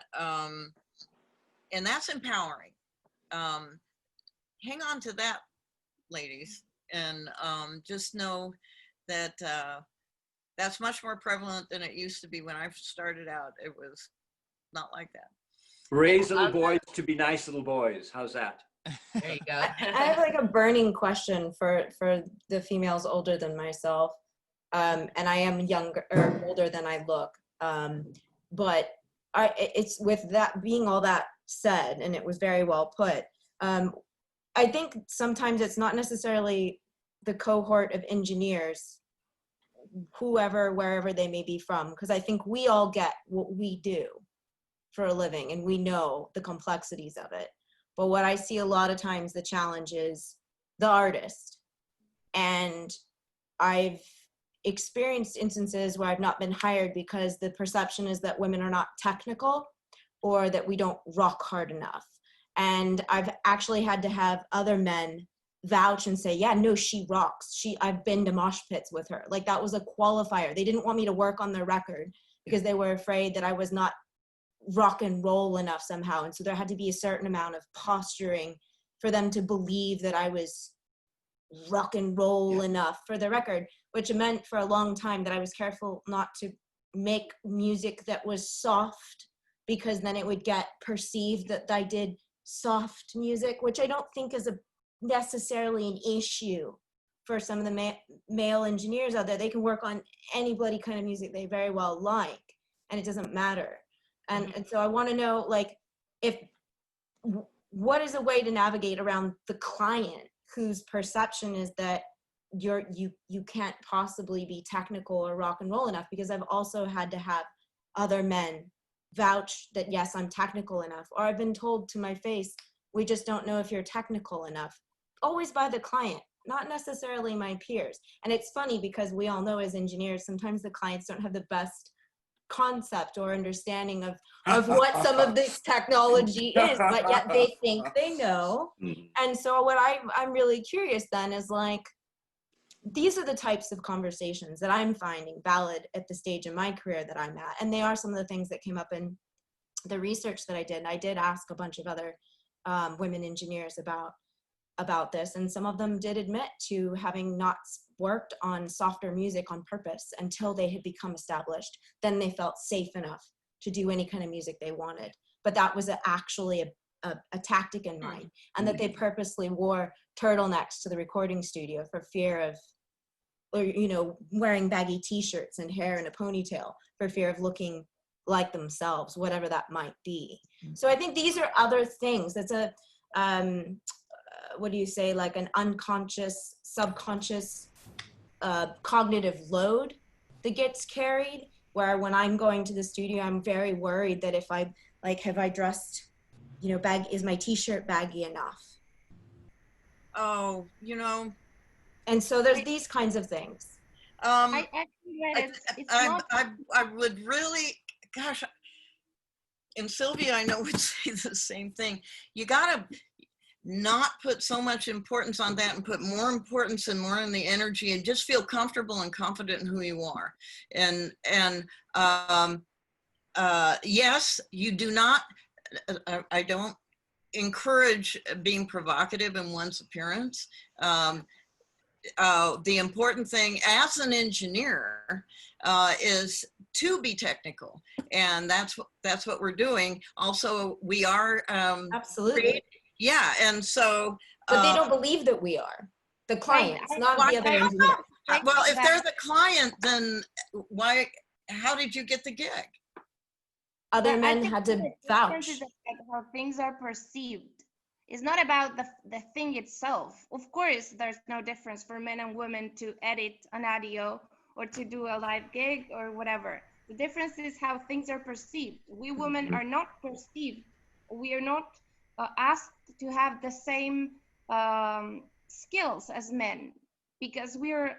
that's empowering. Hang on to that, ladies, and just know that that's much more prevalent than it used to be. When I started out, it was not like that. Raise little boys to be nice little boys. How's that? There you go. I have like a burning question for the females older than myself, and I am younger or older than I look. But it's with that being all that said, and it was very well put. I think sometimes it's not necessarily the cohort of engineers, wherever they may be from, because I think we all get what we do for a living and we know the complexities of it. But what I see a lot of times, the challenge is the artist. And I've experienced instances where I've not been hired because the perception is that women are not technical or that we don't rock hard enough. And I've actually had to have other men vouch and say, yeah, no, she rocks. I've been to mosh pits with her. Like that was a qualifier. They didn't want me to work on their record because they were afraid that I was not rock and roll enough somehow. And so there had to be a certain amount of posturing for them to believe that I was rock and roll enough for the record, which meant for a long time that I was careful not to make music that was soft, because then it would get perceived that I did soft music, which I don't think is necessarily an issue for some of the male engineers out there. They can work on any bloody kind of music they very well like, and it doesn't matter. And so I want to know, like, what is a way to navigate around the client whose perception is that you can't possibly be technical or rock and roll enough? Because I've also had to have other men vouch that, yes, I'm technical enough, or I've been told to my face, we just don't know if you're technical enough, always by the client, not necessarily my peers. And it's funny because we all know as engineers, sometimes the clients don't have the best concept or understanding of what some of this technology is, but yet they think they know. And so what I'm really curious then is, like, these are the types of conversations that I'm finding valid at the stage in my career that I'm at. And they are some of the things that came up in the research that I did. And I did ask a bunch of other women engineers about this, and some of them did admit to having not worked on softer music on purpose until they had become established. Then they felt safe enough to do any kind of music they wanted, but that was actually a tactic in mind, and that they purposely wore turtlenecks to the recording studio for fear of, or wearing baggy t-shirts and hair in a ponytail for fear of looking like themselves, whatever that might be. So I think these are other things. That's a what do you say, like an unconscious, subconscious cognitive load that gets carried, where when I'm going to the studio, I'm very worried that if I, like, have I dressed, is my t-shirt baggy enough? Oh, And so there's these kinds of things. I would really, gosh, and Sylvia, I know would say the same thing. You gotta not put so much importance on that and put more importance and more in the energy, and just feel comfortable and confident in who you are. And yes, you do not, I don't encourage being provocative in one's appearance. The important thing as an engineer is to be technical, and that's what we're doing. Also, we are absolutely. Yeah, and so. But they don't believe that we are. The clients, not the other engineers. Well, if they're the client, then how did you get the gig? Other men had to vouch. Is how things are perceived. It's not about the thing itself. Of course, there's no difference for men and women to edit an audio or to do a live gig or whatever. The difference is how things are perceived. We women are not perceived. We are not asked to have the same skills as men, because we're.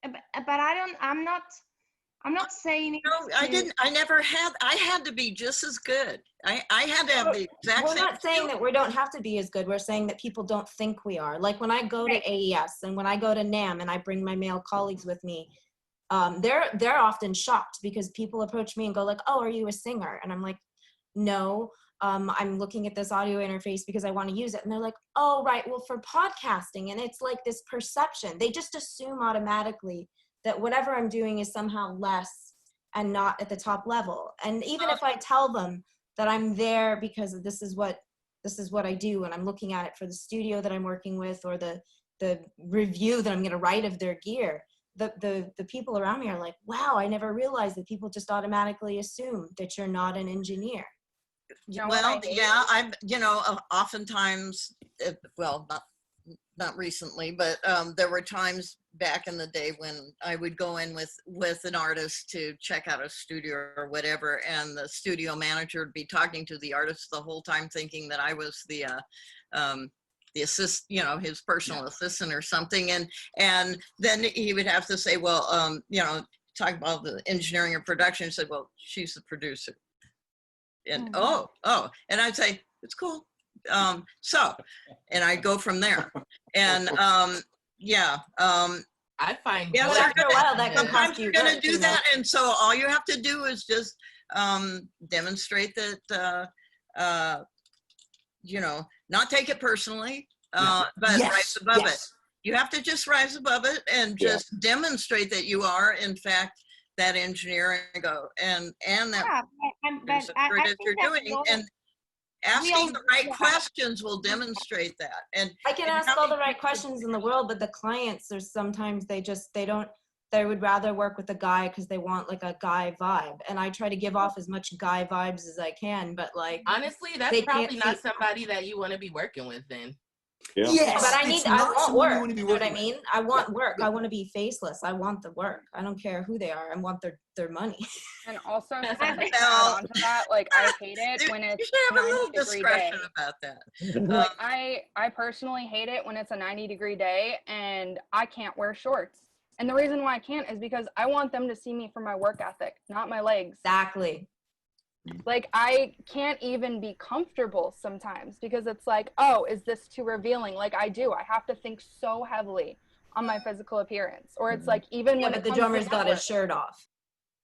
But I'm not saying. No, I didn't. I had to be just as good. I had to have the exact same. We're not saying that we don't have to be as good. We're saying that people don't think we are. Like when I go to AES and when I go to NAMM and I bring my male colleagues with me, they're often shocked because people approach me and go like, "Oh, are you a singer?" And I'm like, "No, I'm looking at this audio interface because I want to use it." And they're like, "Oh, right. Well, for podcasting." And it's like this perception. They just assume automatically that whatever I'm doing is somehow less and not at the top level. And even if I tell them that I'm there because this is what I do, and I'm looking at it for the studio that I'm working with or the review that I'm going to write of their gear, the people around me are like, "Wow, I never realized that people just automatically assume that you're not an engineer." Well, yeah, I've, oftentimes, well, not recently, but there were times back in the day when I would go in with an artist to check out a studio or whatever, and the studio manager would be talking to the artist the whole time, thinking that I was the his personal assistant or something, and then he would have to say, well, talk about the engineering or production. He said, well, she's the producer. And oh, and I'd say, it's cool. And I go from there. And yeah. I find yeah, But after a while, that can sometimes cost you're you going to work, do you know? that. And so all you have to do is just demonstrate that, you know, not take it personally, but rise above it. You have to just rise above it and just demonstrate that you are, in fact, that engineer and go and that but whatever it is you're doing, and asking the right yeah. questions will demonstrate that. And I can ask all the right questions in the world, but the clients, there's sometimes they would rather work with a guy because they want like a guy vibe. And I try to give off as much guy vibes as I can, but like honestly, that's probably not somebody that you want to be working with then. Yeah. Yes, but I want work. You know what I mean? I want work. I want to be faceless. I want the work. I don't care who they are. I want their money. And also, to add on to that, like I hate it when it's you should have a little 90-degree day. discretion about that. Like I personally hate it when it's a 90-degree day and I can't wear shorts. And the reason why I can't is because I want them to see me for my work ethic, not my legs. Exactly. Like I can't even be comfortable sometimes because it's like, oh, is this too revealing? Like I have to think so heavily on my physical appearance. Or it's like even when but the drummer's got his shirt off.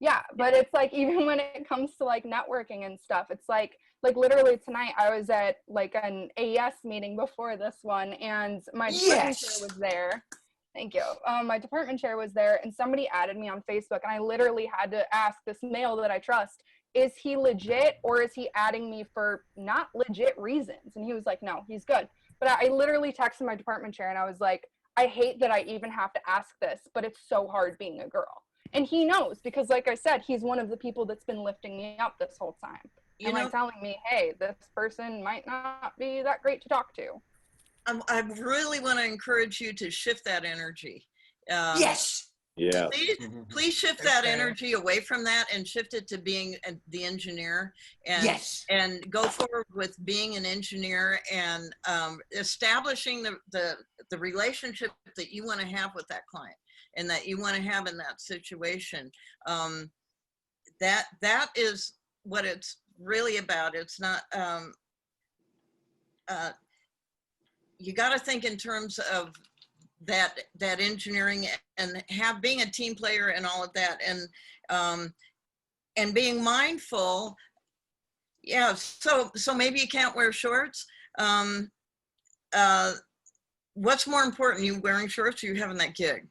Yeah, but it's like even when it comes to like networking and stuff, it's like literally tonight I was at like an AES meeting before this one, and my department chair was there. Thank you. My department chair was there, and somebody added me on Facebook, and I literally had to ask this male that I trust, is he legit or is he adding me for not legit reasons? And he was like, no, he's good. But I literally texted my department chair and I was like, I hate that I even have to ask this, but it's so hard being a girl. And he knows because like I said, he's one of the people that's been lifting me up this whole time. And like telling me, hey, this person might not be that great to talk to. I really want to encourage you to shift that energy. Yes. Yeah. Please shift that energy away from that and shift it to being the engineer, and and go forward with being an engineer and establishing the relationship that you want to have with that client and that you want to have in that situation. That is what it's really about. It's not. You got to think in terms of that engineering and being a team player and all of that, and being mindful. Yeah, so maybe you can't wear shorts. What's more important, you wearing shorts or you having that gig?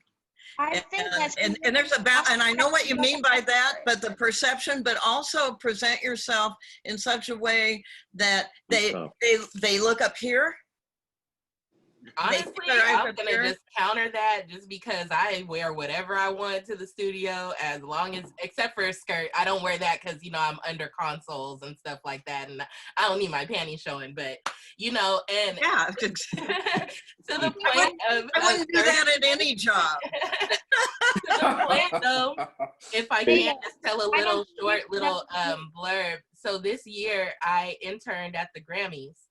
I think and there's and I know what you mean by that, but the perception, but also present yourself in such a way that they look up here. Honestly, I'm gonna just counter that just because I wear whatever I want to the studio, as long as, except for a skirt. I don't wear that because, you know, I'm under consoles and stuff like that, and I don't need my panties showing, but, you know, and yeah, to the point of I wouldn't do that at any job. To the point though, if I can just tell a little short little blurb. So this year I interned at the Grammys.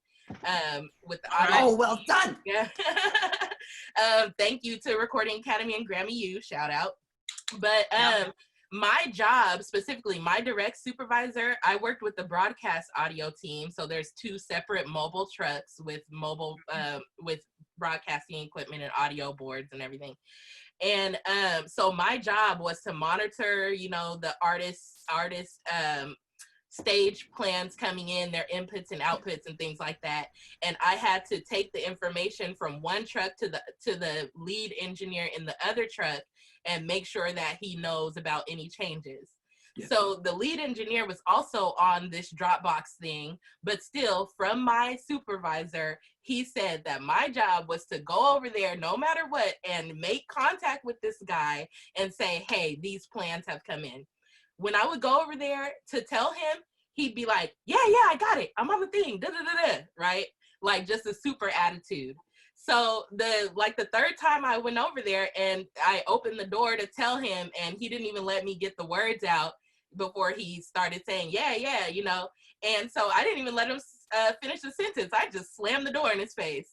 With the audio. Oh, well done. Yeah. Thank you to Recording Academy and Grammy U, shout out. But my job, specifically my direct supervisor, I worked with the broadcast audio team. So there's 2 separate mobile trucks with with broadcasting equipment and audio boards and everything. And so my job was to monitor, you know, the artists stage plans coming in, their inputs and outputs and things like that. And I had to take the information from one truck to the lead engineer in the other truck and make sure that he knows about any changes. Yeah. So the lead engineer was also on this Dropbox thing, but still from my supervisor, he said that my job was to go over there no matter what and make contact with this guy and say, hey, these plans have come in. When I would go over there to tell him, he'd be like, yeah, I got it. I'm on the thing, right? Like just a super attitude. So the 3rd time I went over there and I opened the door to tell him, and he didn't even let me get the words out before he started saying, yeah, you know. And so I didn't even let him finish the sentence. I just slammed the door in his face.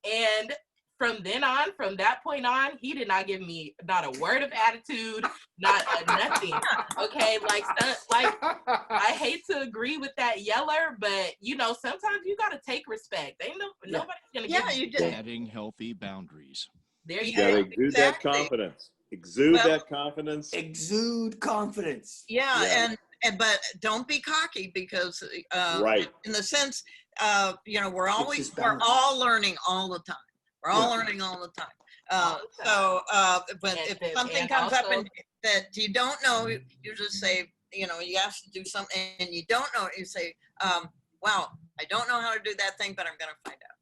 And from then on, from that point on, he did not give me not a word of attitude, not a nothing. Okay, like I hate to agree with that yeller, but you know, sometimes you gotta take respect. Ain't nobody's gonna give you setting healthy boundaries. There You you gotta go. exude that confidence. Exude that confidence. Exude confidence. Yeah, and but don't be cocky, because right. in the sense you know, we're all learning all the time. We're all learning all the time. But if something comes up and that you don't know, you just say, you know, you ask to do something and you don't know it, you say, wow, I don't know how to do that thing, but I'm going to find out.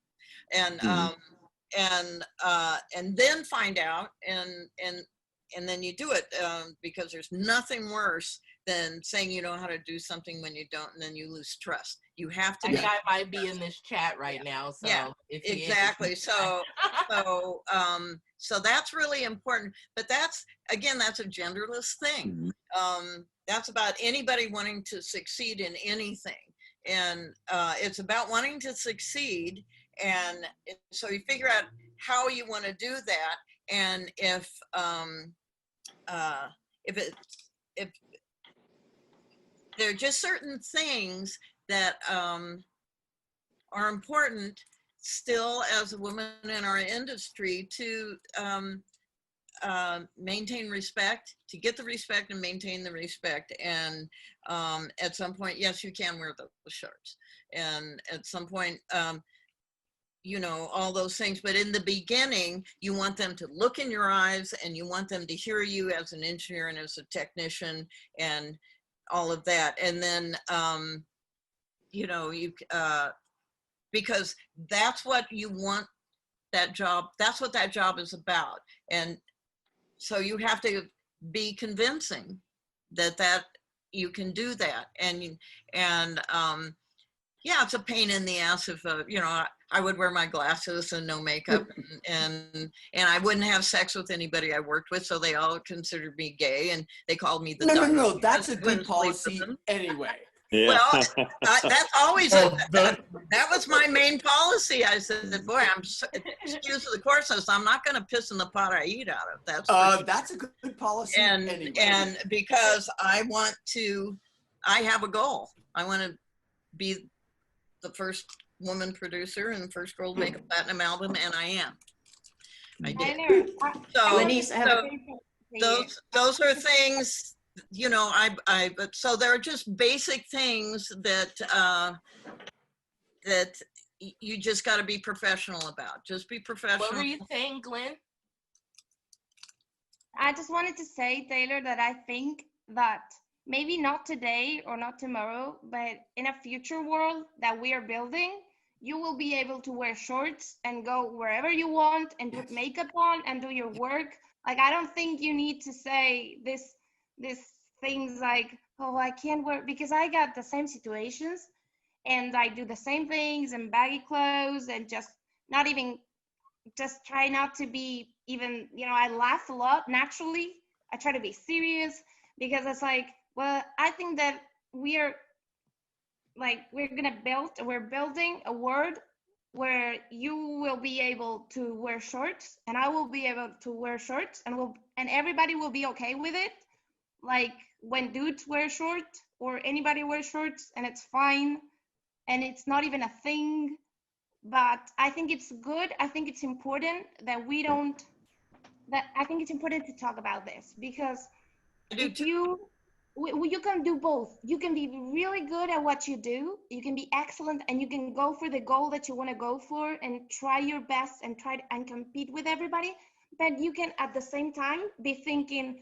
And then find out, and then you do it, because there's nothing worse than saying you know how to do something when you don't, and then you lose trust. You have to. That guy might be in this chat right now. So yeah, exactly. So that's really important. But that's a genderless thing. That's about anybody wanting to succeed in anything, and it's about wanting to succeed. And so you figure out how you want to do that, and if there are just certain things that are important still as a woman in our industry to maintain respect, to get the respect and maintain the respect. And at some point, yes, you can wear those shirts. And at some point, you know, all those things. But in the beginning, you want them to look in your eyes, and you want them to hear you as an engineer and as a technician and all of that. And then, you know, because that's what you want that job, that's what that job is about. And so you have to be convincing that you can do that. And yeah, it's a pain in the ass if, you know, I would wear my glasses and no makeup, and I wouldn't have sex with anybody I worked with, so they all considered me gay, and they called me the No, that's a good policy anyway. Yeah. Well, that's always that was my main policy. I said, boy, excuse the coarseness, I'm not going to piss in the pot I eat out of. That's a good policy anyway. And because I have a goal. I want to be the first woman producer and the first girl to make a platinum album, and I am. I did. Those are things, you know, so there are just basic things that you just got to be professional about. Just be professional. What were you saying, Glenn? I just wanted to say, Taylor, that I think that maybe not today or not tomorrow, but in a future world that we are building, you will be able to wear shorts and go wherever you want and put makeup on and do your work. Like, I don't think you need to say this things like, oh, I can't wear, because I got the same situations and I do the same things and baggy clothes and just try not to be even, you know, I laugh a lot naturally. I try to be serious because it's like, well, I think that we're building a world where you will be able to wear shorts and I will be able to wear shorts, and everybody will be okay with it. Like when dudes wear shorts or anybody wears shorts, and it's fine and it's not even a thing. But I think it's good. I think it's important that I think it's important to talk about this, because if you can do both. You can be really good at what you do. You can be excellent, and you can go for the goal that you want to go for and try your best and and compete with everybody. But you can at the same time be thinking,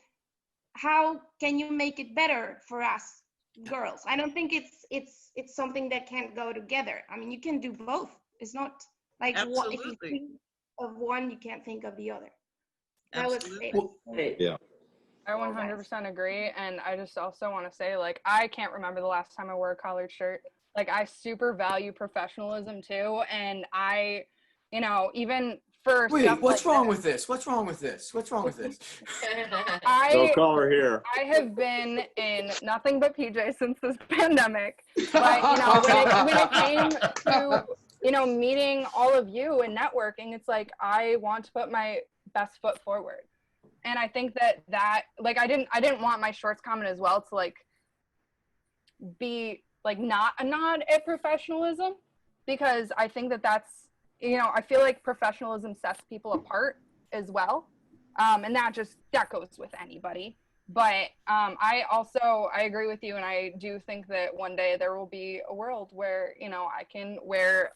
how can you make it better for us girls? I don't think it's something that can't go together. I mean, you can do both. It's not like if you think of one, you can't think of the other. That was it. Yeah. I 100% agree. And I just also want to say, like, I can't remember the last time I wore a collared shirt. Like, I super value professionalism too. And I, you know, even for Wait, what's wrong with this? What's wrong with this? What's wrong with this? No collar here. I have been in nothing but PJs since this pandemic. But, you know, when it came to you know, meeting all of you and networking, it's like, I want to put my best foot forward. And I think that like, I didn't want my shorts comment as well to like be like not a nod at professionalism, because I think that you know, I feel like professionalism sets people apart as well. And that goes with anybody. But I agree with you, and I do think that one day there will be a world where, you know, I can wear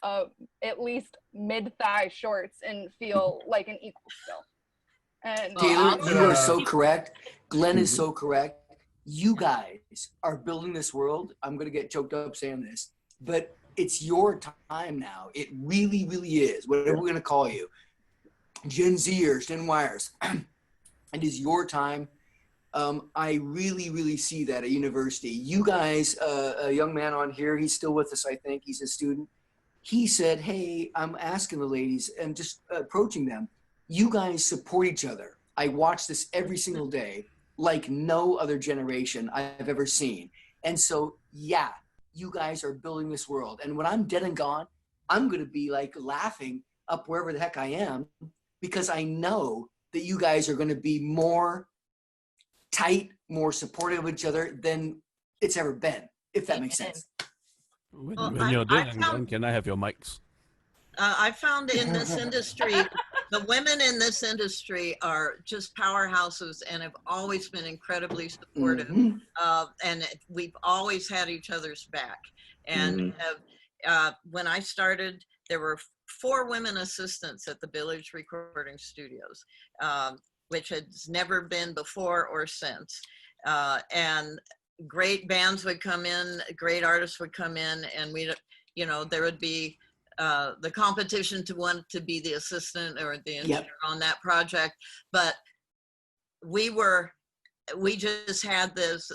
at least mid-thigh shorts and feel like an equal still. And Taylor, you are so correct. Glenn is so correct. You guys are building this world. I'm going to get choked up saying this, but it's your time now. It really, really is. Whatever we're going to call you, Gen Zers, Gen Yers, it is your time. I really, really see that at university. You guys, a young man on here, he's still with us, I think. He's a student. He said, hey, I'm asking the ladies and just approaching them. You guys support each other. I watch this every single day like no other generation I've ever seen. And so, yeah, you guys are building this world. And when I'm dead and gone, I'm going to be like laughing up wherever the heck I am, because I know that you guys are going to be more tight, more supportive of each other than it's ever been, if that makes sense. When you're done, Glenn, can I have your mics? I found in this industry, the women in this industry are just powerhouses and have always been incredibly supportive. And we've always had each other's back. And when I started, there were 4 women assistants at the Village Recording Studios, which has never been before or since. And great bands would come in, great artists would come in, and you know, there would be the competition to want to be the assistant or the engineer on that project. But we just had this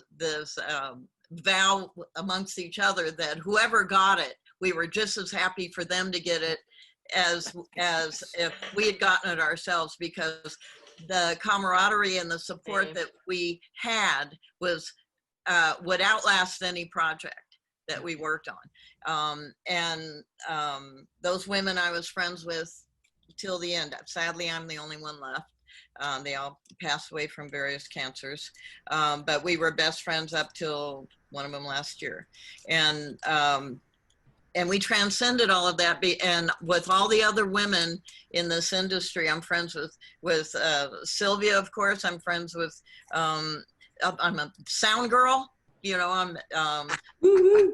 vow amongst each other that whoever got it, we were just as happy for them to get it as if we had gotten it ourselves, because the camaraderie and the support that we had was would outlast any project that we worked on. Those women I was friends with till the end. Sadly, I'm the only one left. They all passed away from various cancers, but we were best friends up till one of them last year. And we transcended all of that. And with all the other women in this industry, I'm friends with Sylvia, of course. I'm friends with, I'm a sound girl. You know, I'm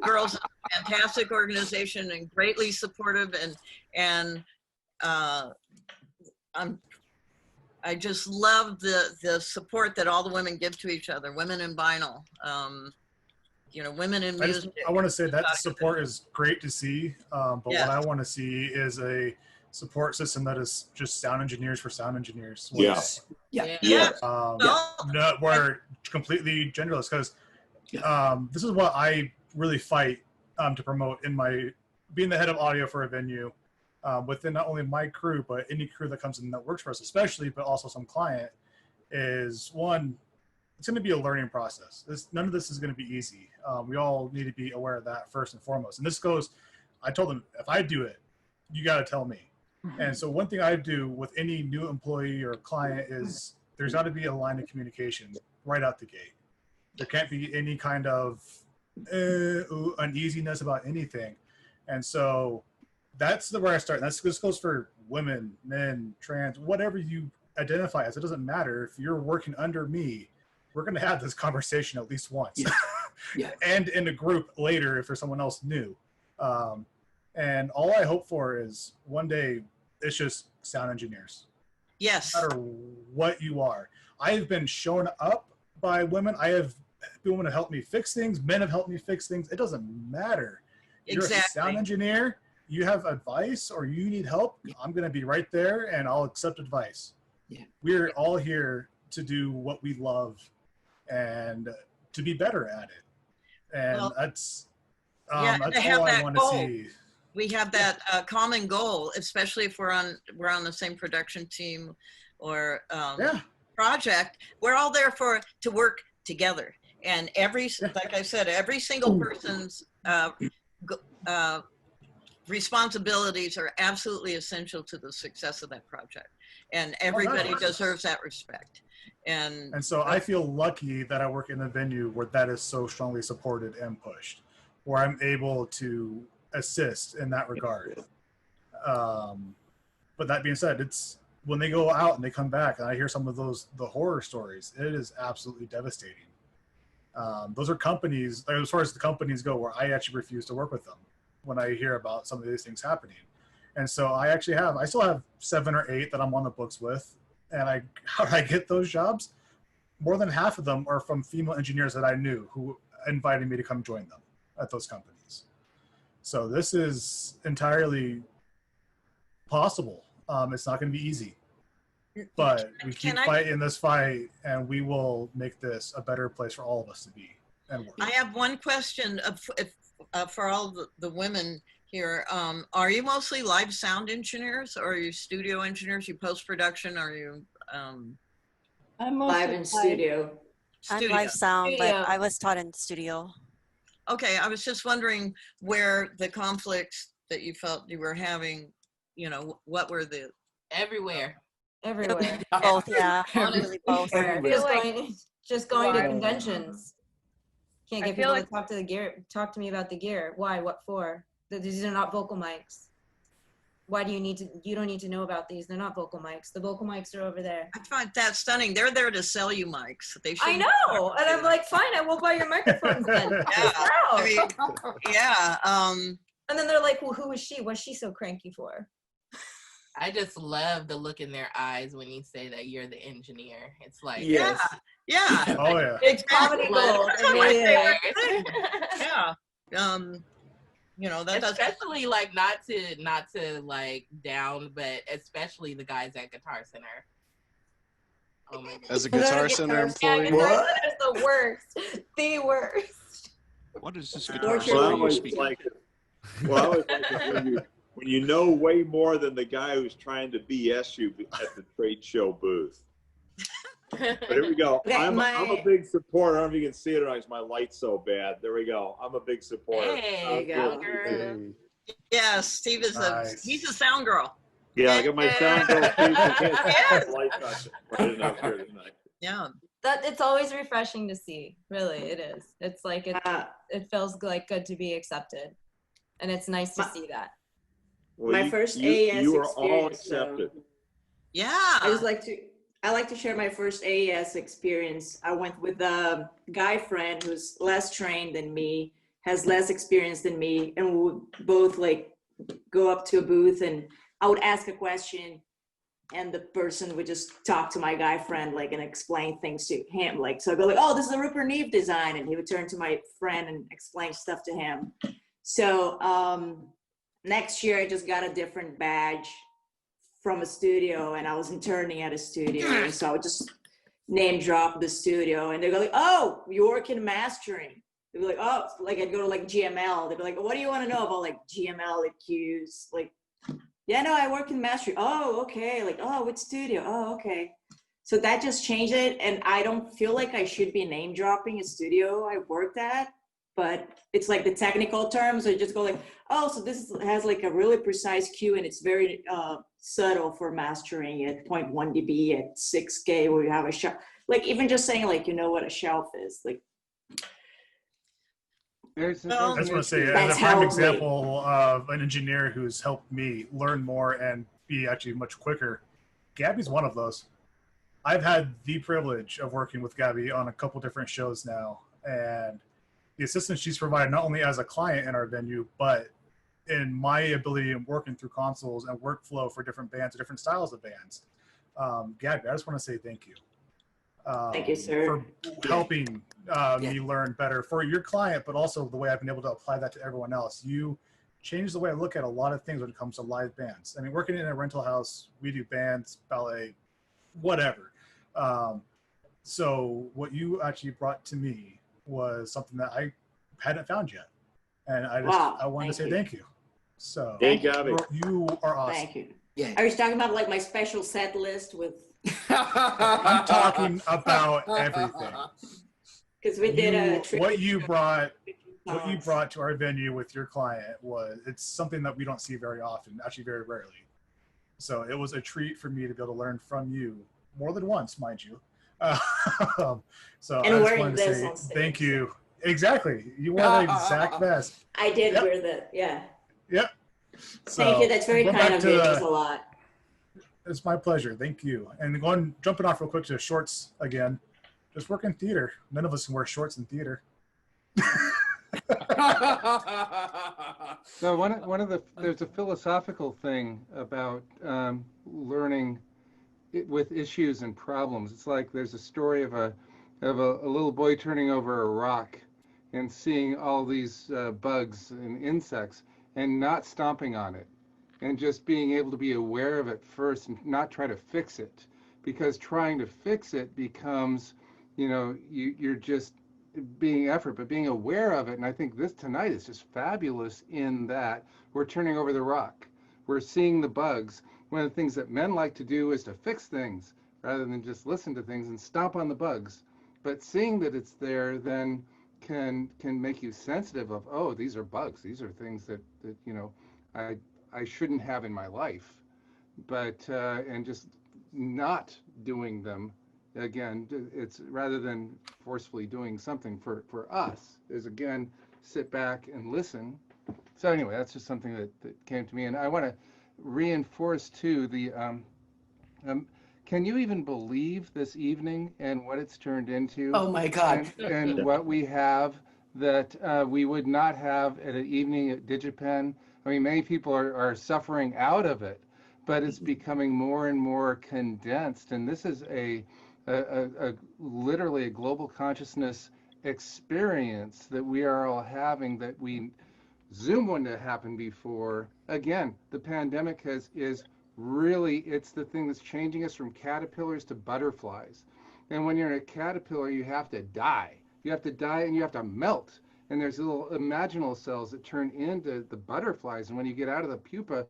girls, fantastic organization and greatly supportive. And I just love the support that all the women give to each other. Women in vinyl. You know, women in music. I want to say that support is great to see, but what I want to see is a support system that is just sound engineers for sound engineers. We're completely genderless, because this is what I really fight to promote in my being the head of audio for a venue, within not only my crew but any crew that comes in that works for us, especially, but also some client, is one, it's going to be a learning process. None of this is going to be easy. We all need to be aware of that first and foremost. And this goes, I told them, if I do it, you got to tell me. And so one thing I do with any new employee or client is there's got to be a line of communication right out the gate. There can't be any kind of uneasiness about anything. And so that's where I start. And this goes for women, men, trans, whatever you identify as. It doesn't matter. If you're working under me, we're going to have this conversation at least once. And in a group later if there's someone else new. And all I hope for is one day it's just sound engineers. Yes. No matter what you are. I have been shown up by women. I have been women to help me fix things. Men have helped me fix things. It doesn't matter. You're a sound engineer, you have advice or you need help, I'm going to be right there and I'll accept advice. We're all here to do what we love and to be better at it. And that's all I want to see. We have that common goal, especially if we're on the same production team or project. We're all there to work together. And like I said, every single person's responsibilities are absolutely essential to the success of that project, and everybody deserves that respect. And so I feel lucky that I work in a venue where that is so strongly supported and pushed, where I'm able to assist in that regard. But that being said, it's when they go out and they come back and I hear some of the horror stories, it is absolutely devastating. Those are companies, as far as the companies go, where I actually refuse to work with them when I hear about some of these things happening. And so I still have 7 or 8 that I'm on the books with. And how did I get those jobs? More than half of them are from female engineers that I knew who invited me to come join them at those companies. So this is entirely possible. It's not going to be easy, but we keep fighting this fight, and we will make this a better place for all of us to be and work. I have one question for all the women here. Are you mostly live sound engineers, or are you studio engineers? You post-production? Are you? I'm live in studio. I'm live sound, but I was taught in studio. Okay, I was just wondering where the conflicts that you felt you were having, what were the? Everywhere. Both, yeah. Honestly, both. Just going to conventions. Can't get people to talk to me about the gear. Why? What for? These are not vocal mics. Why do you don't need to know about these. They're not vocal mics. The vocal mics are over there. I find that stunning. They're there to sell you mics. I know. And I'm like, fine, I will buy your microphones then. Yeah. And then they're like, well, who is she? What's she so cranky for? I just love the look in their eyes when you say that you're the engineer. It's like, yeah. Oh yeah. It's comedy gold. Yeah. That especially like not to like down, but especially the guys at Guitar Center. Oh my God. As a Guitar Center employee, Guitar Center's the worst. The worst. What is this Guitar Center you speak? I always like it when you know way more than the guy who's trying to BS you at the trade show booth. But here we go. Okay, I'm a big supporter. I don't know if you can see it or not because my light's so bad. There we go. I'm a big supporter. Hey, go. Yeah, Steve is he's a sound girl. Yeah, I got my sound girl. Yeah. That it's always refreshing to see. Really, it is. It's like it feels like good to be accepted, and it's nice to see that. Well, my first AES you are experience. all accepted. Yeah. I like to share my first AES experience. I went with a guy friend who's less trained than me, has less experience than me, and we would both like go up to a booth and I would ask a question and the person would just talk to my guy friend like and explain things to him. Like, so I'd go like, oh, this is a Rupert Neve design. And he would turn to my friend and explain stuff to him. So next year I just got a different badge from a studio and I was interning at a studio. And so I would just name drop the studio and they'd go like, oh, you work in mastering. They'd be like, oh, like I'd go to like GML. They'd be like, what do you want to know about like GML, EQs? Like, yeah, no, I work in mastering. Oh, okay. Like, oh, which studio? Oh, okay. So that just changed it. And I don't feel like I should be name dropping a studio I worked at, but it's like the technical terms. I just go like, oh, so this has like a really precise cue and it's very subtle for mastering at 0.1 dB at 6K where you have a shelf. Like even just saying like, you know what a shelf is. Like, I just want to say, as a prime example of an engineer who's helped me learn more and be actually much quicker, Gabby's one of those. I've had the privilege of working with Gabby on a couple different shows now, and the assistance she's provided not only as a client in our venue, but in my ability in working through consoles and workflow for different bands, different styles of bands. Gabby, I just want to say thank you. Thank you, sir. For helping me learn better for your client, but also the way I've been able to apply that to everyone else. You changed the way I look at a lot of things when it comes to live bands. I mean, working in a rental house, we do bands, ballet, whatever. So what you actually brought to me was something that I hadn't found yet. And I wanted to say thank you. So hey, Gabby. You are awesome. Thank you. Yeah. Are you talking about like my special set list with I'm talking about everything. Because we did a trip. What you brought what you brought to our venue with your client it's something that we don't see very often, actually very rarely. So it was a treat for me to be able to learn from you more than once, mind you. So And I just wearing wanted to this say on stage, thank you. Exactly. You wore that exact vest. I did wear that, yeah. Yep. Thank you, that's very kind of you, it means a lot. It's my pleasure, thank you. And jumping off real quick to shorts again, just work in theater. None of us can wear shorts in theater. So there's a philosophical thing about learning with issues and problems. It's like there's a story of a little boy turning over a rock and seeing all these bugs and insects and not stomping on it, and just being able to be aware of it first and not try to fix it, because trying to fix it becomes, you're just being effort, but being aware of it. And I think this tonight is just fabulous in that we're turning over the rock. We're seeing the bugs. One of the things that men like to do is to fix things rather than just listen to things and stomp on the bugs. But seeing that it's there then can make you sensitive of, oh, these are bugs. These are things that I shouldn't have in my life. But and just not doing them, again, it's rather than forcefully doing something for us, is again, sit back and listen. So anyway, that's just something that came to me. And I want to reinforce too the, can you even believe this evening and what it's turned into? Oh my God. And what we have that we would not have at an evening at DigiPen. I mean, many people are suffering out of it, but it's becoming more and more condensed. And this is a literally a global consciousness experience that we are all having, that Zoom wouldn't have happened before. Again, the pandemic is really, it's the thing that's changing us from caterpillars to butterflies. And when you're in a caterpillar, you have to die. You have to die and you have to melt. And there's little imaginal cells that turn into the butterflies. And when you get out of the pupa,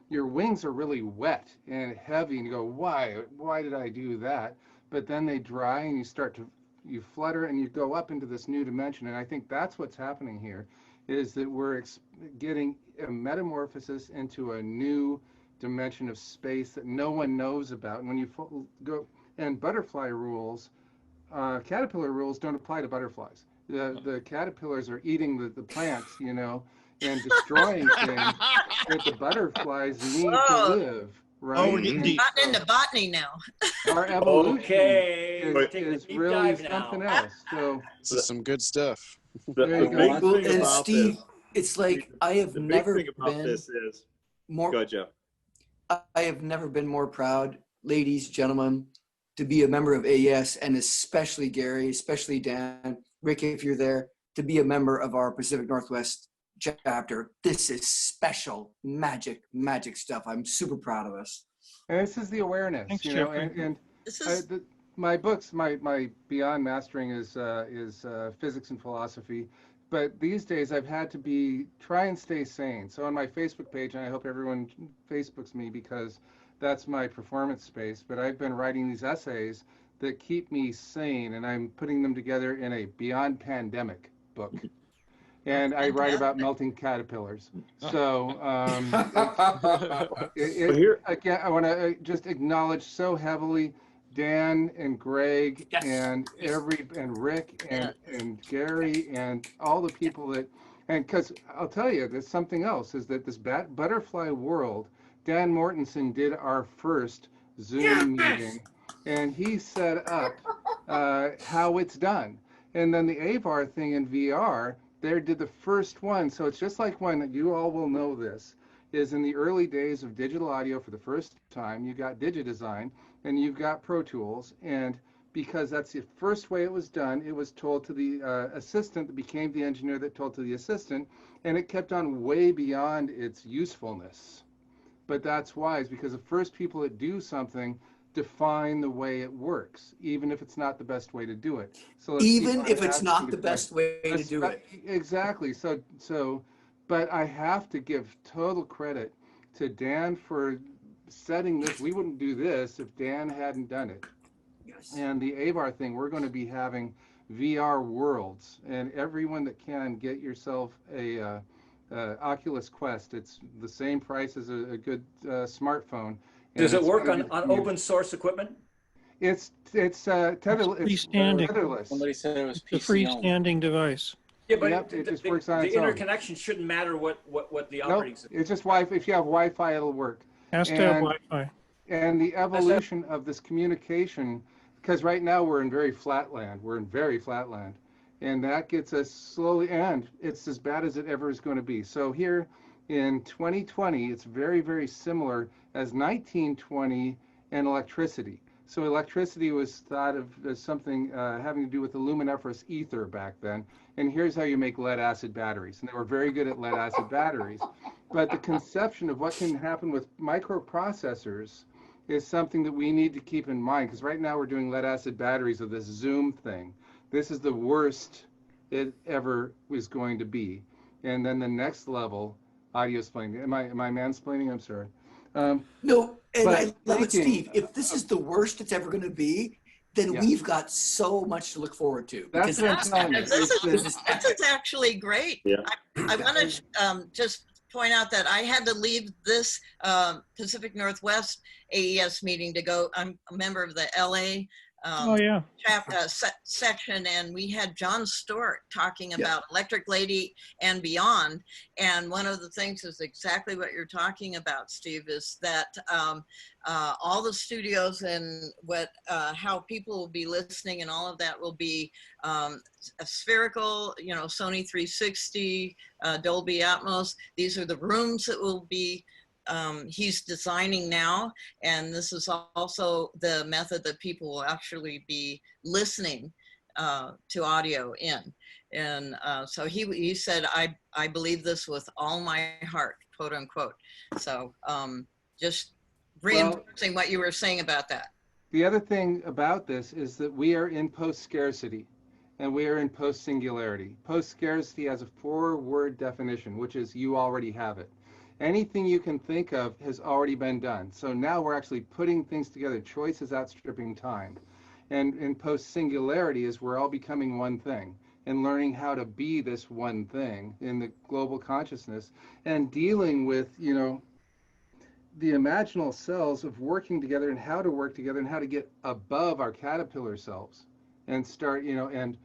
your wings are really wet and heavy, and you go, why did I do that? But then they dry and you flutter and you go up into this new dimension. And I think that's what's happening here, is that we're getting a metamorphosis into a new dimension of space that no one knows about. And when you go, and butterfly rules, caterpillar rules don't apply to butterflies. The caterpillars are eating the plants, and destroying things that the butterflies need to live, right? Oh, we're getting into botany now. Our evolution is really something else. So this is some good stuff. There you go. Well, and Steve, it's like I have never big thing about been this is more. Go ahead, Jeff. I have never been more proud, ladies, gentlemen, to be a member of AES, and especially Gary, especially Dan, Rick, if you're there, to be a member of our Pacific Northwest chapter. This is special, magic stuff. I'm super proud of us. And this is the awareness, Thanks, and my books, my Beyond Mastering is physics and philosophy. But these days I've had to try and stay sane. So on my Facebook page, and I hope everyone Facebooks me because that's my performance space, but I've been writing these essays that keep me sane, and I'm putting them together in a Beyond Pandemic book. And I write about melting caterpillars. So again, I want to just acknowledge so heavily Dan and Greg and Rick and Gary and all the people and because I'll tell you, there's something else, is that this butterfly world, Dan Mortensen did our first Zoom meeting, and he set up how it's done. And then the AVAR thing in VR, they did the first one. So it's just like when, you all will know this, is in the early days of digital audio for the first time, you got DigiDesign and you've got Pro Tools. And because that's the first way it was done, it was told to the assistant that became the engineer that told to the assistant, and it kept on way beyond its usefulness. But that's wise, because the first people that do something define the way it works, even if it's not the best way to do it. So even if it's not the best way to do it. Exactly. So, but I have to give total credit to Dan for setting this. We wouldn't do this if Dan hadn't done it. Yes. And the AVAR thing, we're going to be having VR worlds, and everyone that can, get yourself a Oculus Quest. It's the same price as a good smartphone. Does it work on open source equipment? It's tetherless. Somebody said it was The freestanding device. Yeah, but it just works on the its own. interconnection shouldn't matter what the operating system. It's just Wi-Fi. If you have Wi-Fi, it'll work. Has to have Wi-Fi. And the evolution of this communication, because right now we're in very flat land. And that gets us slowly, and it's as bad as it ever is going to be. So here in 2020, it's very, very similar as 1920 and electricity. So electricity was thought of as something having to do with the luminiferous ether back then. And here's how you make lead acid batteries. And they were very good at lead acid batteries. But the conception of what can happen with microprocessors is something that we need to keep in mind, because right now we're doing lead acid batteries with this Zoom thing. This is the worst it ever was going to be. And then the next level, audio explaining. Am I mansplaining? I'm sorry. No, and I love it, Steve. If this is the worst it's ever going to be, then we've got so much to look forward to. That's This is actually great. Yeah. I want to just point out that I had to leave this Pacific Northwest AES meeting to go. I'm a member of the LA section, and we had John Stewart talking about Electric Lady and beyond. And one of the things is exactly what you're talking about, Steve, is that all the studios and how people will be listening and all of that will be a spherical, Sony 360, Dolby Atmos. These are the rooms that will be he's designing now, and this is also the method that people will actually be listening to audio in. And so he said, I believe this with all my heart, quote unquote. So just reinforcing what you were saying about that. The other thing about this is that we are in post-scarcity and we are in post-singularity. Post-scarcity has a 4-word definition, which is you already have it. Anything you can think of has already been done. So now we're actually putting things together. Choice is outstripping time. And in post-singularity is we're all becoming one thing and learning how to be this one thing in the global consciousness and dealing with, the imaginal selves of working together and how to work together and how to get above our caterpillar selves and start, and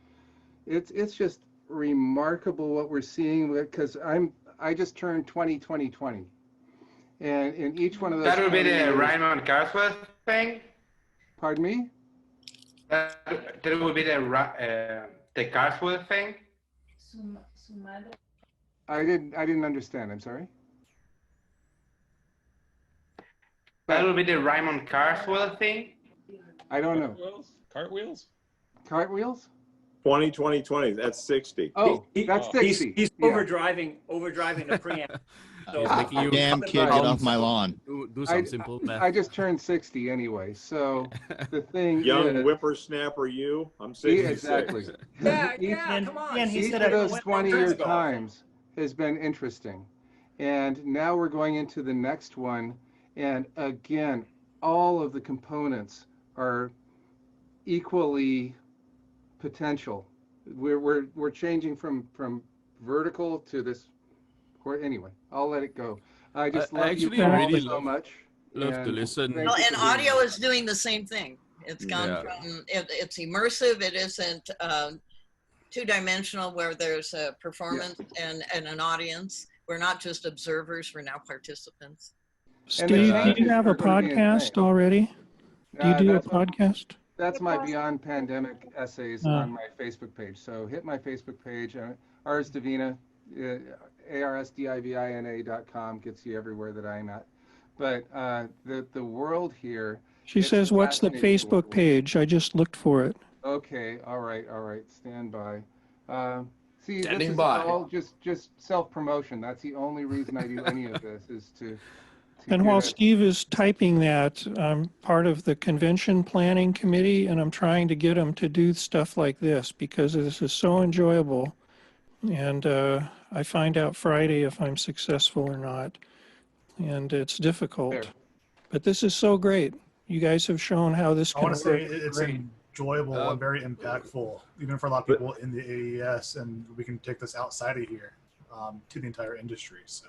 it's just remarkable what we're seeing, because I just turned 20, and in each one of those. That would be the Raymond Carswell thing. Pardon me? That would be the Carswell thing. I didn't understand. I'm sorry. That would be the Raymond Carswell thing. I don't know. Cartwheels. 20. That's 60. Oh, that's 60. He's overdriving the preamp. So He's making you damn kid get off my lawn. Do some simple math. I just turned 60 anyway, so the thing Young is, whippersnapper, I'm 66. Exactly. Come on. Each of those 20-year times has been interesting, and now we're going into the next one, and again, all of the components are equally potential. We're changing from vertical to this. Anyway, I'll let it go. I just love you all so much. Love to listen. Well, and audio is doing the same thing. It's gone from it's immersive. It isn't two-dimensional where there's a performance and an audience. We're not just observers. We're now participants. Steve, do you have a podcast already? Do you do a podcast? That's my Beyond Pandemic essays on my Facebook page. So hit my Facebook page. Ars Divina, ARSDIVINA.com gets you everywhere that I'm at. But the world here. She says, what's the Facebook page? I just looked for it. Okay, all right. Stand by. See, Standing this is by. all just self-promotion. That's the only reason I do any of this is to and while Steve is typing that, I'm part of the convention planning committee, and I'm trying to get him to do stuff like this because this is so enjoyable. And I find out Friday if I'm successful or not. And it's difficult. But this is so great. You guys have shown how this can work. I want to say it's enjoyable and very impactful, even for a lot of people in the AES, and we can take this outside of here to the entire industry. So,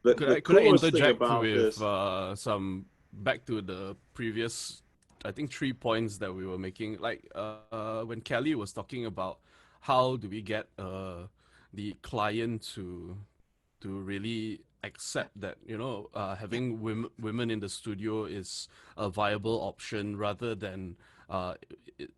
could I interject with some back to the previous, I think 3 points that we were making, like when Kelly was talking about how do we get the client to really accept that, you know, having women in the studio is a viable option rather than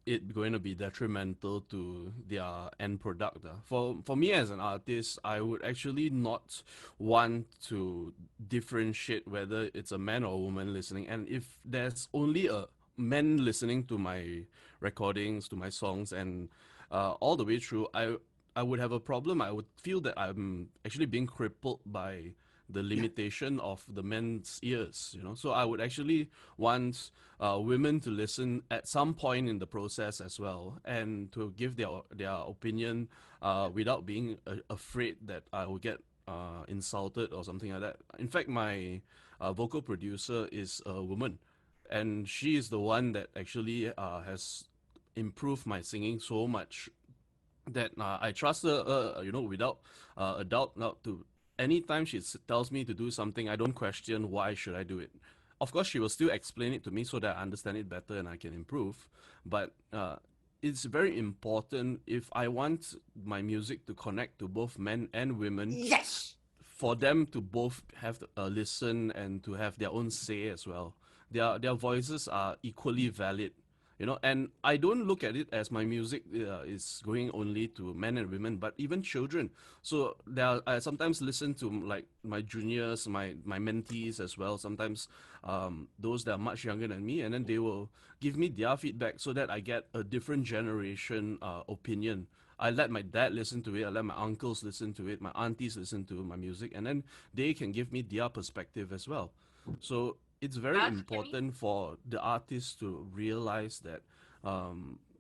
it going to be detrimental to their end product. For me as an artist, I would actually not want to differentiate whether it's a man or a woman listening. And if there's only a men listening to my recordings, to my songs, and all the way through, I would have a problem. I would feel that I'm actually being crippled by the limitation of the men's ears, you know. So I would actually want women to listen at some point in the process as well, and to give their opinion without being afraid that I will get insulted or something like that. In fact, my vocal producer is a woman, and she is the one that actually has improved my singing so much that I trust her, you know, without a doubt. Not to anytime she tells me to do something, I don't question why should I do it. Of course, she will still explain it to me so that I understand it better and I can improve. But it's very important if I want my music to connect to both men and women. Yes. For them to both have a listen and to have their own say as well. Their voices are equally valid. You know, and I don't look at it as my music is going only to men and women, but even children. So I sometimes listen to like my juniors, my mentees as well. Sometimes those that are much younger than me, and then they will give me their feedback so that I get a different generation opinion. I let my dad listen to it. I let my uncles listen to it. My aunties listen to my music, and then they can give me their perspective as well. So it's very important for the artist to realize that,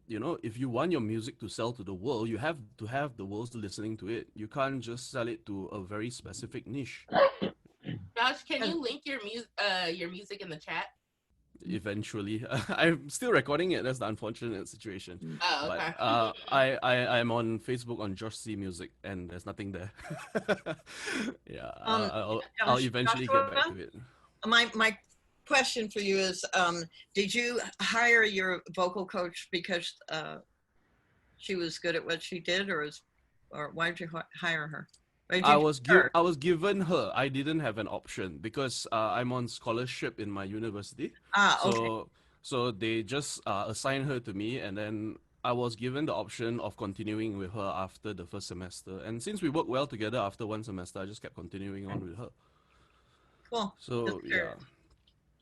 you know, if you want your music to sell to the world, you have to have the world listening to it. You can't just sell it to a very specific niche. Josh, can you link your music in the chat? Eventually, I'm still recording it. That's the unfortunate situation. Oh, okay. But I'm on Facebook on Josh C Music, and there's nothing there. Yeah, I'll eventually get back to it. My question for you is, did you hire your vocal coach because she was good at what she did, or why did you hire her? I was given her. I didn't have an option because I'm on scholarship in my university. Okay. So they just assigned her to me, and then I was given the option of continuing with her after the first semester. And since we worked well together after one semester, I just kept continuing on with her. Cool. So yeah.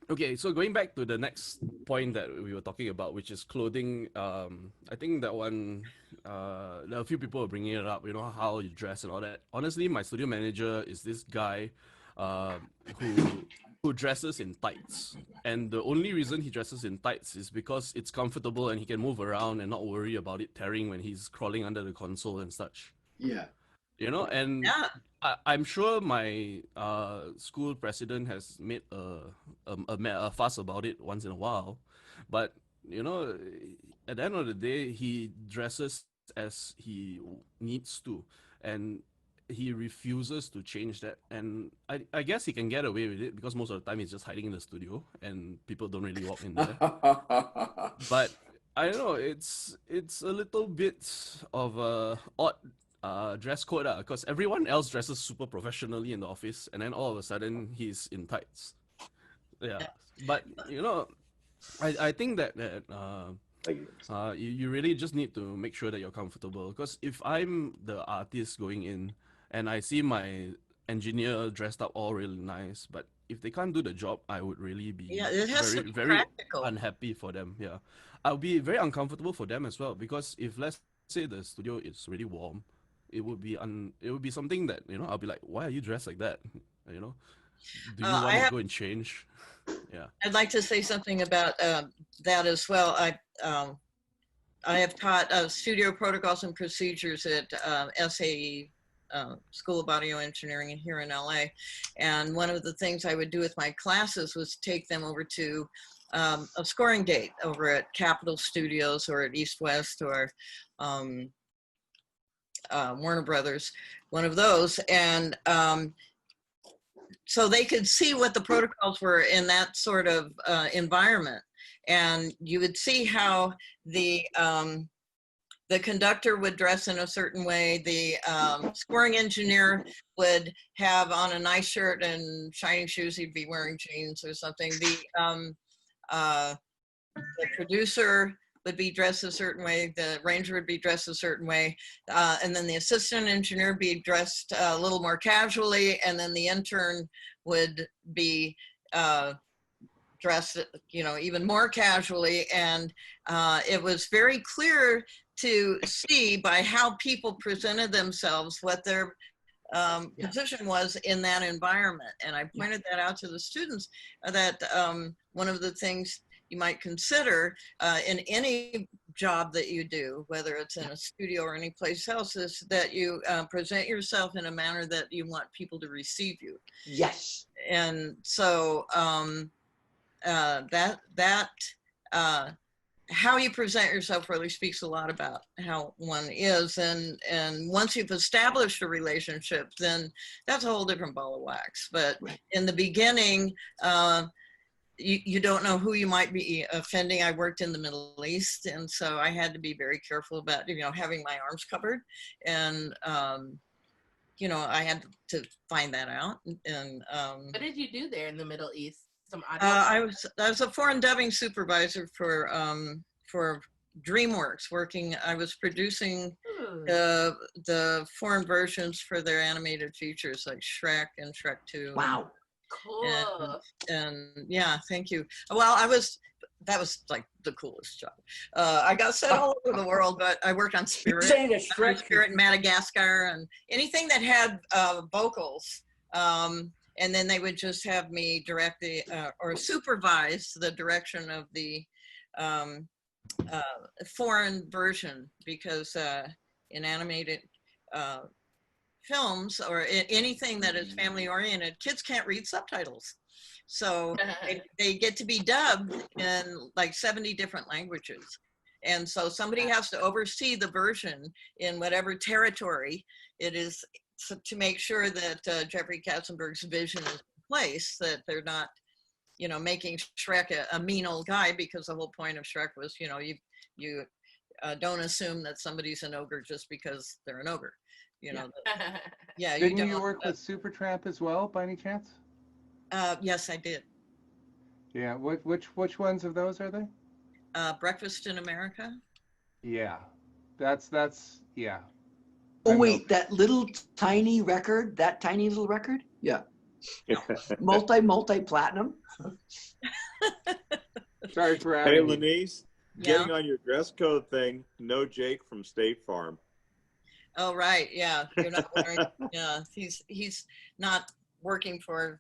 Okay, so going back to the next point that we were talking about, which is clothing. I think that one, there are a few people are bringing it up. You know, how you dress and all that. Honestly, my studio manager is this guy, who dresses in tights, and the only reason he dresses in tights is because it's comfortable and he can move around and not worry about it tearing when he's crawling under the console and such. Yeah. You know, and I'm sure my school president has made a fuss about it once in a while, but you know, at the end of the day, he dresses as he needs to, and he refuses to change that. And I guess he can get away with it because most of the time he's just hiding in the studio and people don't really walk in there. But I don't know, it's a little bit of a odd dress code, because everyone else dresses super professionally in the office, and then all of a sudden he's in tights. Yeah, but you know, I think that you really just need to make sure that you're comfortable. Because if I'm the artist going in and I see my engineer dressed up all really nice, but if they can't do the job, I would really be very unhappy for them. Yeah, I'll be very uncomfortable for them as well, because if let's say the studio is really warm, it would be something that, you know, I'll be like, why are you dressed like that? You know, do you want to go and change? Yeah, I'd like to say something about that as well. I have taught studio protocols and procedures at SAE, School of Audio Engineering here in LA. And one of the things I would do with my classes was take them over to a scoring gate over at Capitol Studios or at East West or Warner Brothers, one of those. And so they could see what the protocols were in that sort of environment. And you would see how the conductor would dress in a certain way. The scoring engineer would have on a nice shirt and shiny shoes. He'd be wearing jeans or something. The producer would be dressed a certain way. The ranger would be dressed a certain way. And then the assistant engineer would be dressed a little more casually. And then the intern would be dressed, even more casually. And it was very clear to see by how people presented themselves what their position was in that environment. And I pointed that out to the students, that one of the things you might consider in any job that you do, whether it's in a studio or any place else, is that you present yourself in a manner that you want people to receive you. Yes. And so how you present yourself really speaks a lot about how one is. And once you've established a relationship, then that's a whole different ball of wax. But in the beginning, you don't know who you might be offending. I worked in the Middle East, and so I had to be very careful about, having my arms covered. And, I had to find that out. And what did you do there in the Middle East? I was a foreign dubbing supervisor for DreamWorks. I was producing the foreign versions for their animated features like Shrek and Shrek 2. Wow. Cool. And yeah, thank you. Well, that was like the coolest job. I got sent all over the world, but I worked on Spirit, Spirit in Madagascar, and anything that had vocals. And then they would just have me direct or supervise the direction of the foreign version, because in animated films or anything that is family oriented, kids can't read subtitles. So they get to be dubbed in like 70 different languages. And so somebody has to oversee the version in whatever territory it is, to make sure that Jeffrey Katzenberg's vision is in place, that they're not, making Shrek a mean old guy, because the whole point of Shrek was, you don't assume that somebody's an ogre just because they're an ogre. Yeah. Didn't you work with Supertramp as well, by any chance? Yes, I did. Yeah. Which ones of those are they? Breakfast in America. Yeah. That's yeah. Oh wait, that little tiny record, that tiny little record? Yeah. multi platinum. Sorry for Hey, asking. Lenise, getting on your dress code thing, no Jake from State Farm. Oh, right. Yeah. You're not wearing, yeah. He's not working for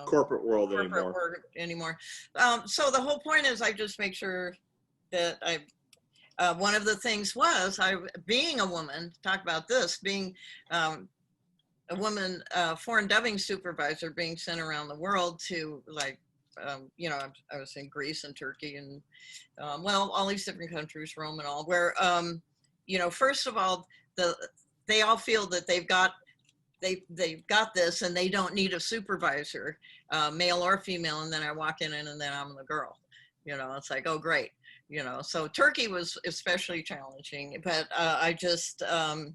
corporate world anymore. So the whole point is I just make sure that one of the things was being a woman, talk about this, being a woman, foreign dubbing supervisor, being sent around the world to I was in Greece and Turkey and, all these different countries, Rome and all, where, first of all, they all feel that they've got this and they don't need a supervisor, male or female. And then I walk in and then I'm the girl, it's like, oh, great. So Turkey was especially challenging, but I just, I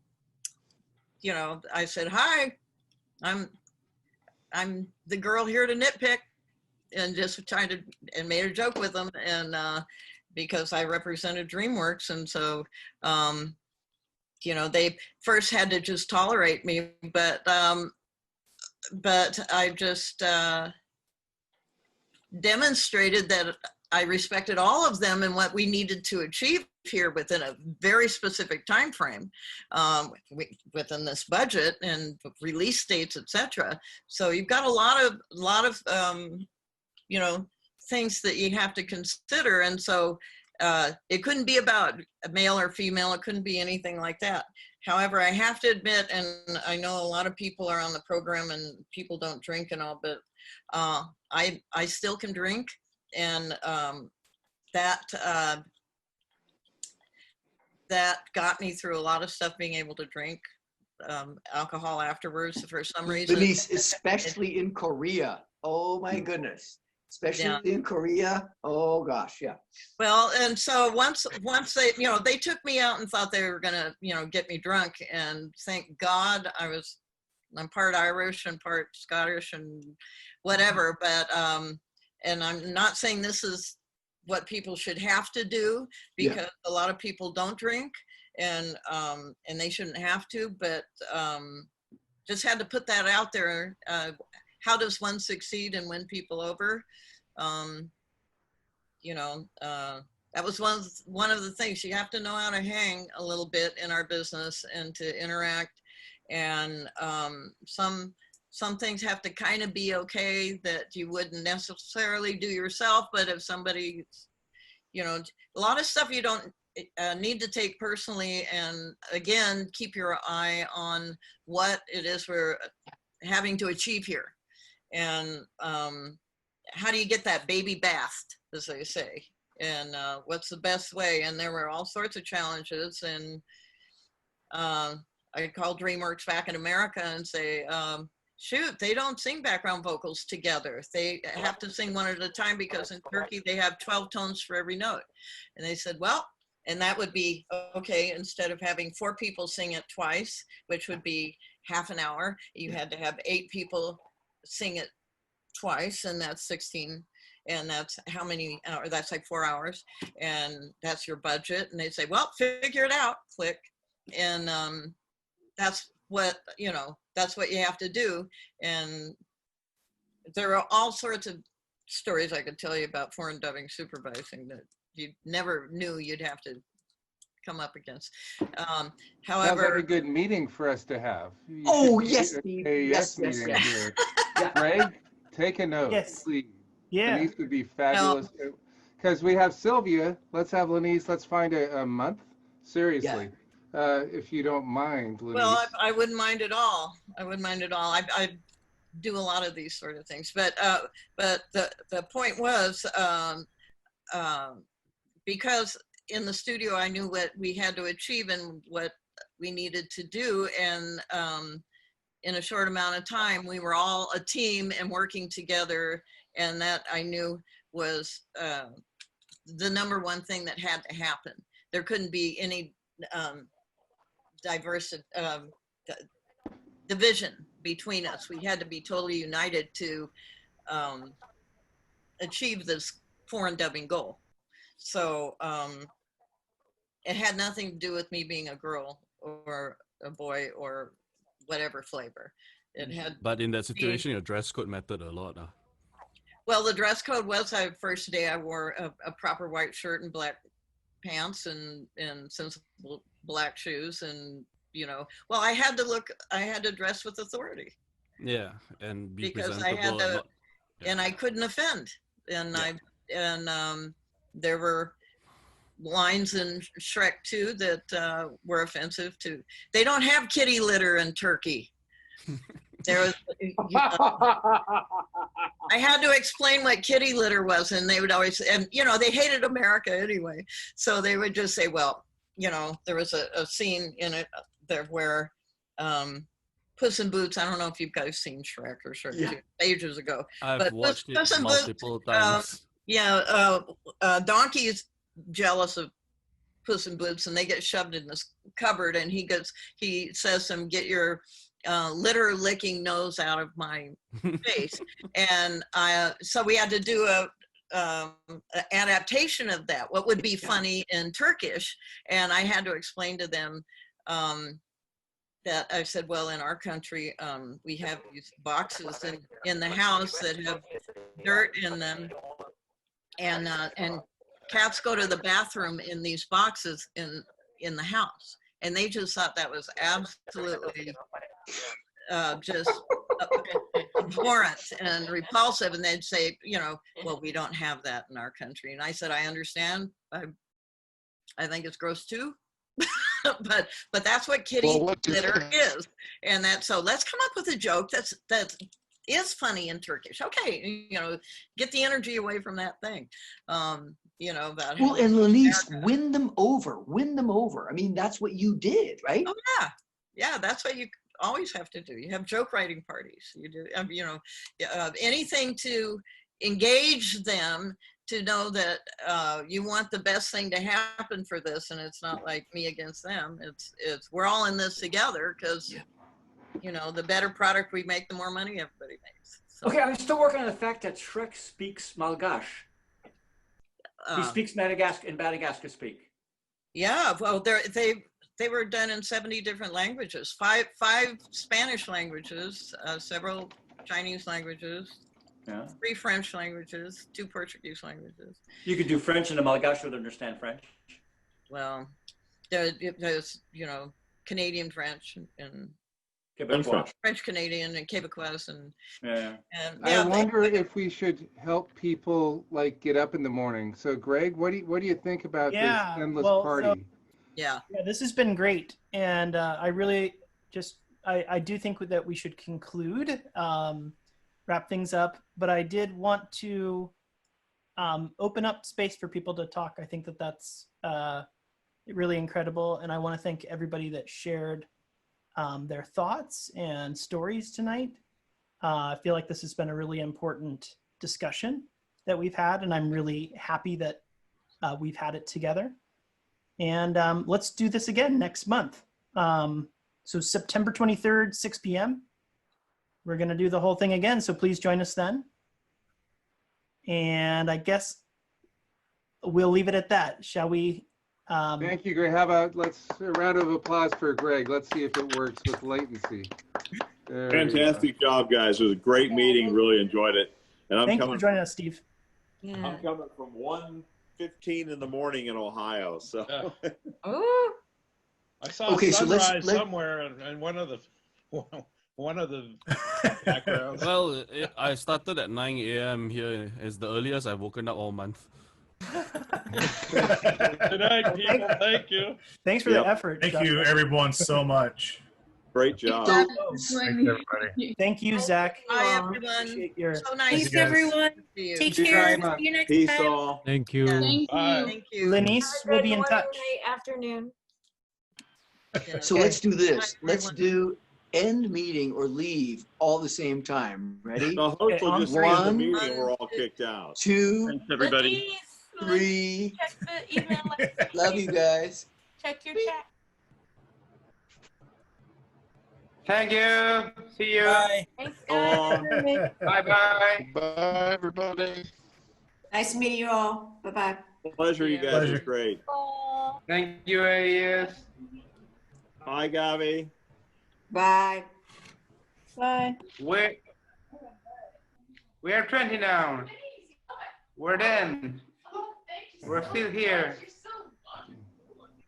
said, hi, I'm the girl here to nitpick, and just and made a joke with them. And because I represented DreamWorks. And so, they first had to just tolerate me, but I just demonstrated that I respected all of them and what we needed to achieve here within a very specific time frame, within this budget and release dates, etc. So you've got a lot of things that you have to consider, and so it couldn't be about male or female. It couldn't be anything like that. However, I have to admit, and I know a lot of people are on the program and people don't drink and all, but I still can drink. that got me through a lot of stuff, being able to drink alcohol afterwards for some reason. Denise, especially in Korea. Oh my goodness. Especially in Korea. Oh gosh, yeah. Well, and so once they, they took me out and thought they were gonna, get me drunk, and thank God I'm part Irish and part Scottish and whatever, but and I'm not saying this is what people should have to do, because a lot of people don't drink, and they shouldn't have to, but just had to put that out there. How does one succeed and win people over? That was one of the things. You have to know how to hang a little bit in our business and to interact. And some things have to kind of be okay that you wouldn't necessarily do yourself. But if somebody, a lot of stuff you don't need to take personally. And again, keep your eye on what it is we're having to achieve here. And how do you get that baby bathed, as they say? And what's the best way? And there were all sorts of challenges. And I'd call DreamWorks back in America and say, shoot, they don't sing background vocals together. They have to sing one at a time, because in Turkey, they have 12 tones for every note. And they said, well, and that would be, okay, instead of having 4 people sing it twice, which would be half an hour, you had to have 8 people sing it twice, and that's 16, and that's how many hours? That's like 4 hours, and that's your budget. And they say, well, figure it out, click. And that's what you have to do. And there are all sorts of stories I could tell you about foreign dubbing supervising that you never knew you'd have to come up against. However, sounds like a good meeting for us to have. Yes, AES meeting here. Greg, take a note, please. Yeah. Denise would be fabulous. Because we have Sylvia. Let's have Lenise. Let's find a month. Seriously. If you don't mind, Lenise. Well, I wouldn't mind at all. I wouldn't mind at all. I do a lot of these sort of things. But the point was, because in the studio, I knew what we had to achieve and what we needed to do. And in a short amount of time, we were all a team and working together. And that I knew was the number one thing that had to happen. There couldn't be any division between us. We had to be totally united to achieve this foreign dubbing goal. So it had nothing to do with me being a girl or a boy or whatever flavor. It had. But in that situation, your dress code mattered a lot. Well, the dress code was, first day I wore a proper white shirt and black pants and sensible black shoes, and well, I had to dress with authority. Yeah, and be because I had to, and I couldn't offend. And there were lines in Shrek 2 that were offensive to. They don't have kitty litter in Turkey. There was, I had to explain what kitty litter was, and they would always, and they hated America anyway, so they would just say, well, there was a scene in it there where Puss in Boots, I don't know if you guys seen Shrek or Shrek ages ago. I've watched it multiple times. Donkey is jealous of Puss in Boots, and they get shoved in this cupboard, and he says to him, get your litter licking nose out of my face. And so we had to do an adaptation of that, what would be funny in Turkish. And I had to explain to them that I said, well, in our country, we have these boxes in the house that have dirt in them, and cats go to the bathroom in these boxes in the house. And they just thought that was absolutely just abhorrent and repulsive. And they'd say, well, we don't have that in our country. And I said, I understand. I think it's gross too. but that's what kitty litter is. And so let's come up with a joke that's is funny in Turkish. Okay, get the energy away from that thing. About well, and Lenise, win them over. I mean, that's what you did, right? Oh yeah, that's what you always have to do. You have joke writing parties. You do, anything to engage them, to know that you want the best thing to happen for this, and it's not like me against them. It's we're all in this together, because the better product we make, the more money everybody makes. So. Okay, I'm still working on the fact that Shrek speaks Malgache. He speaks Madagascar speak. Yeah, well, they were done in 70 different languages, five Spanish languages, several Chinese languages, 3 French languages, 2 Portuguese languages. You could do French, and the Malgache would understand French. Well, there's Canadian French and French Canadian and Quebecois and I wonder if we should help people like get up in the morning. So Greg, what do you think about this endless party? Yeah, this has been great, and I really I do think that we should conclude, wrap things up, but I did want to open up space for people to talk. I think that that's really incredible, and I want to thank everybody that shared their thoughts and stories tonight. I feel like this has been a really important discussion that we've had, and I'm really happy that we've had it together. And let's do this again next month. So September 23rd, 6 p.m. We're going to do the whole thing again, so please join us then. And I guess we'll leave it at that. Shall we? Thank you, Greg. How about let's a round of applause for Greg. Let's see if it works with latency. Fantastic job, guys. It was a great meeting. Really enjoyed it. And Thank you for joining us, Steve. I'm coming from 1:15 in the morning in Ohio. So. Oh. I saw sunrise somewhere in one of the backgrounds. Well, I started at 9 a.m. here. It's the earliest I've woken up all month. Good night, people. Thank you. Thanks for the effort. Thank you, everyone, so much. Great job. Thanks, everybody. Thank you, Zach. Bye, everyone. So nice. Thanks, everyone. Take care. See you next Peace time. all. Thank you. Thank you. Lenise, we'll be in touch. Afternoon. So let's do this. Let's do end meeting or leave all the same time. Ready? The host will just end the meeting 1, and we're all kicked out. 2, Thanks, everybody. 3. Check the email. Love you guys. Check your chat. Thank you. See you. Bye. Thanks, guys. Bye-bye. Bye, everybody. Nice meeting you all. Bye-bye. Pleasure, you guys. It was great. Thank you, AES. Bye, Gavi. Bye. Bye. We're 20 now. We're done. We're still here.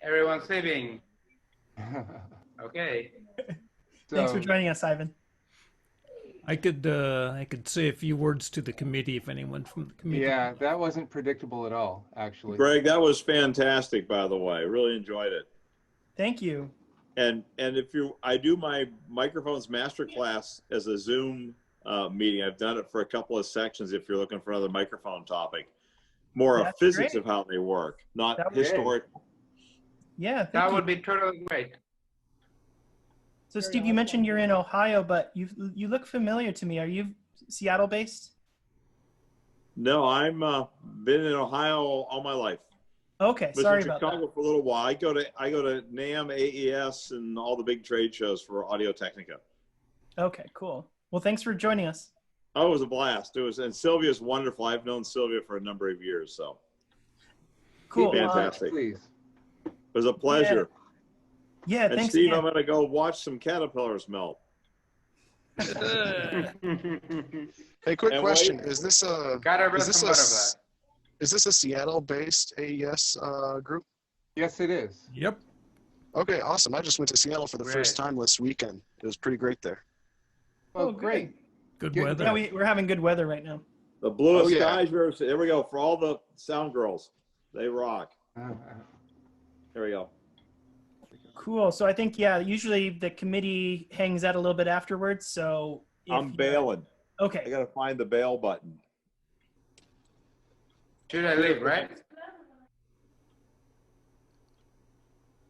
Everyone's sleeping. Okay. Thanks for joining us, Ivan. I could say a few words to the committee if anyone from the committee. Yeah, that wasn't predictable at all, actually. Greg, that was fantastic, by the way. Really enjoyed it. Thank you. And I do my microphones masterclass as a Zoom meeting. I've done it for a couple of sections. If you're looking for another microphone topic, more of physics of how they work, not historical. Yeah, that would be totally great. So Steve, you mentioned you're in Ohio, but you look familiar to me. Are you Seattle based? No, I'm been in Ohio all my life. Okay, sorry about that. Chicago for a little while. I go to NAM, AES, and all the big trade shows for Audio Technica. Okay, cool. Well, thanks for joining us. Oh, it was a blast. And Sylvia's wonderful. I've known Sylvia for a number of years, so cool. Fantastic. Please. It was a pleasure. Yeah, and thanks. Steve, again. I'm gonna go watch some caterpillars melt. Hey, quick question: Is this a Seattle-based AES group? Yes, it is. Yep. Okay, awesome. I just went to Seattle for the first time this weekend. It was pretty great there. Oh, great. Good weather. Yeah, we're having good weather right now. The bluest skies. There we go for all the sound girls. They rock. There we go. Cool. So I think, usually the committee hangs out a little bit afterwards. So I'm bailing. Okay. I gotta find the bail button. Should I leave, right?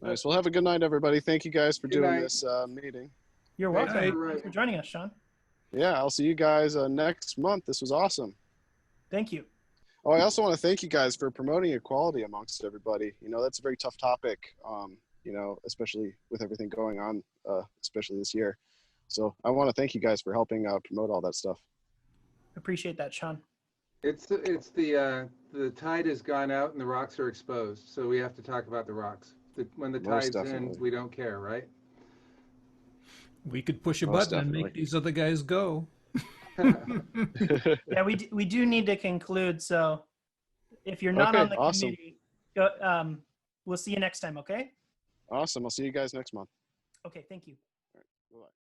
Nice. Well, have a good night, everybody. Thank you guys for Good doing night. this meeting. You're welcome. Thanks for joining us, Sean. Yeah, I'll see you guys next month. This was awesome. Thank you. Oh, I also want to thank you guys for promoting equality amongst everybody. That's a very tough topic, especially with everything going on, especially this year. So I want to thank you guys for helping promote all that stuff. Appreciate that, Sean. It's the tide has gone out and the rocks are exposed. So we have to talk about the rocks. When the Most tide's definitely. in, we don't care, right? We could push a Most button and definitely. make these other guys go. Yeah, we do need to conclude. So if you're not Okay, on the awesome. committee, we'll see you next time. Okay. Awesome. I'll see you guys next month. Okay. Thank you. All right, bye-bye.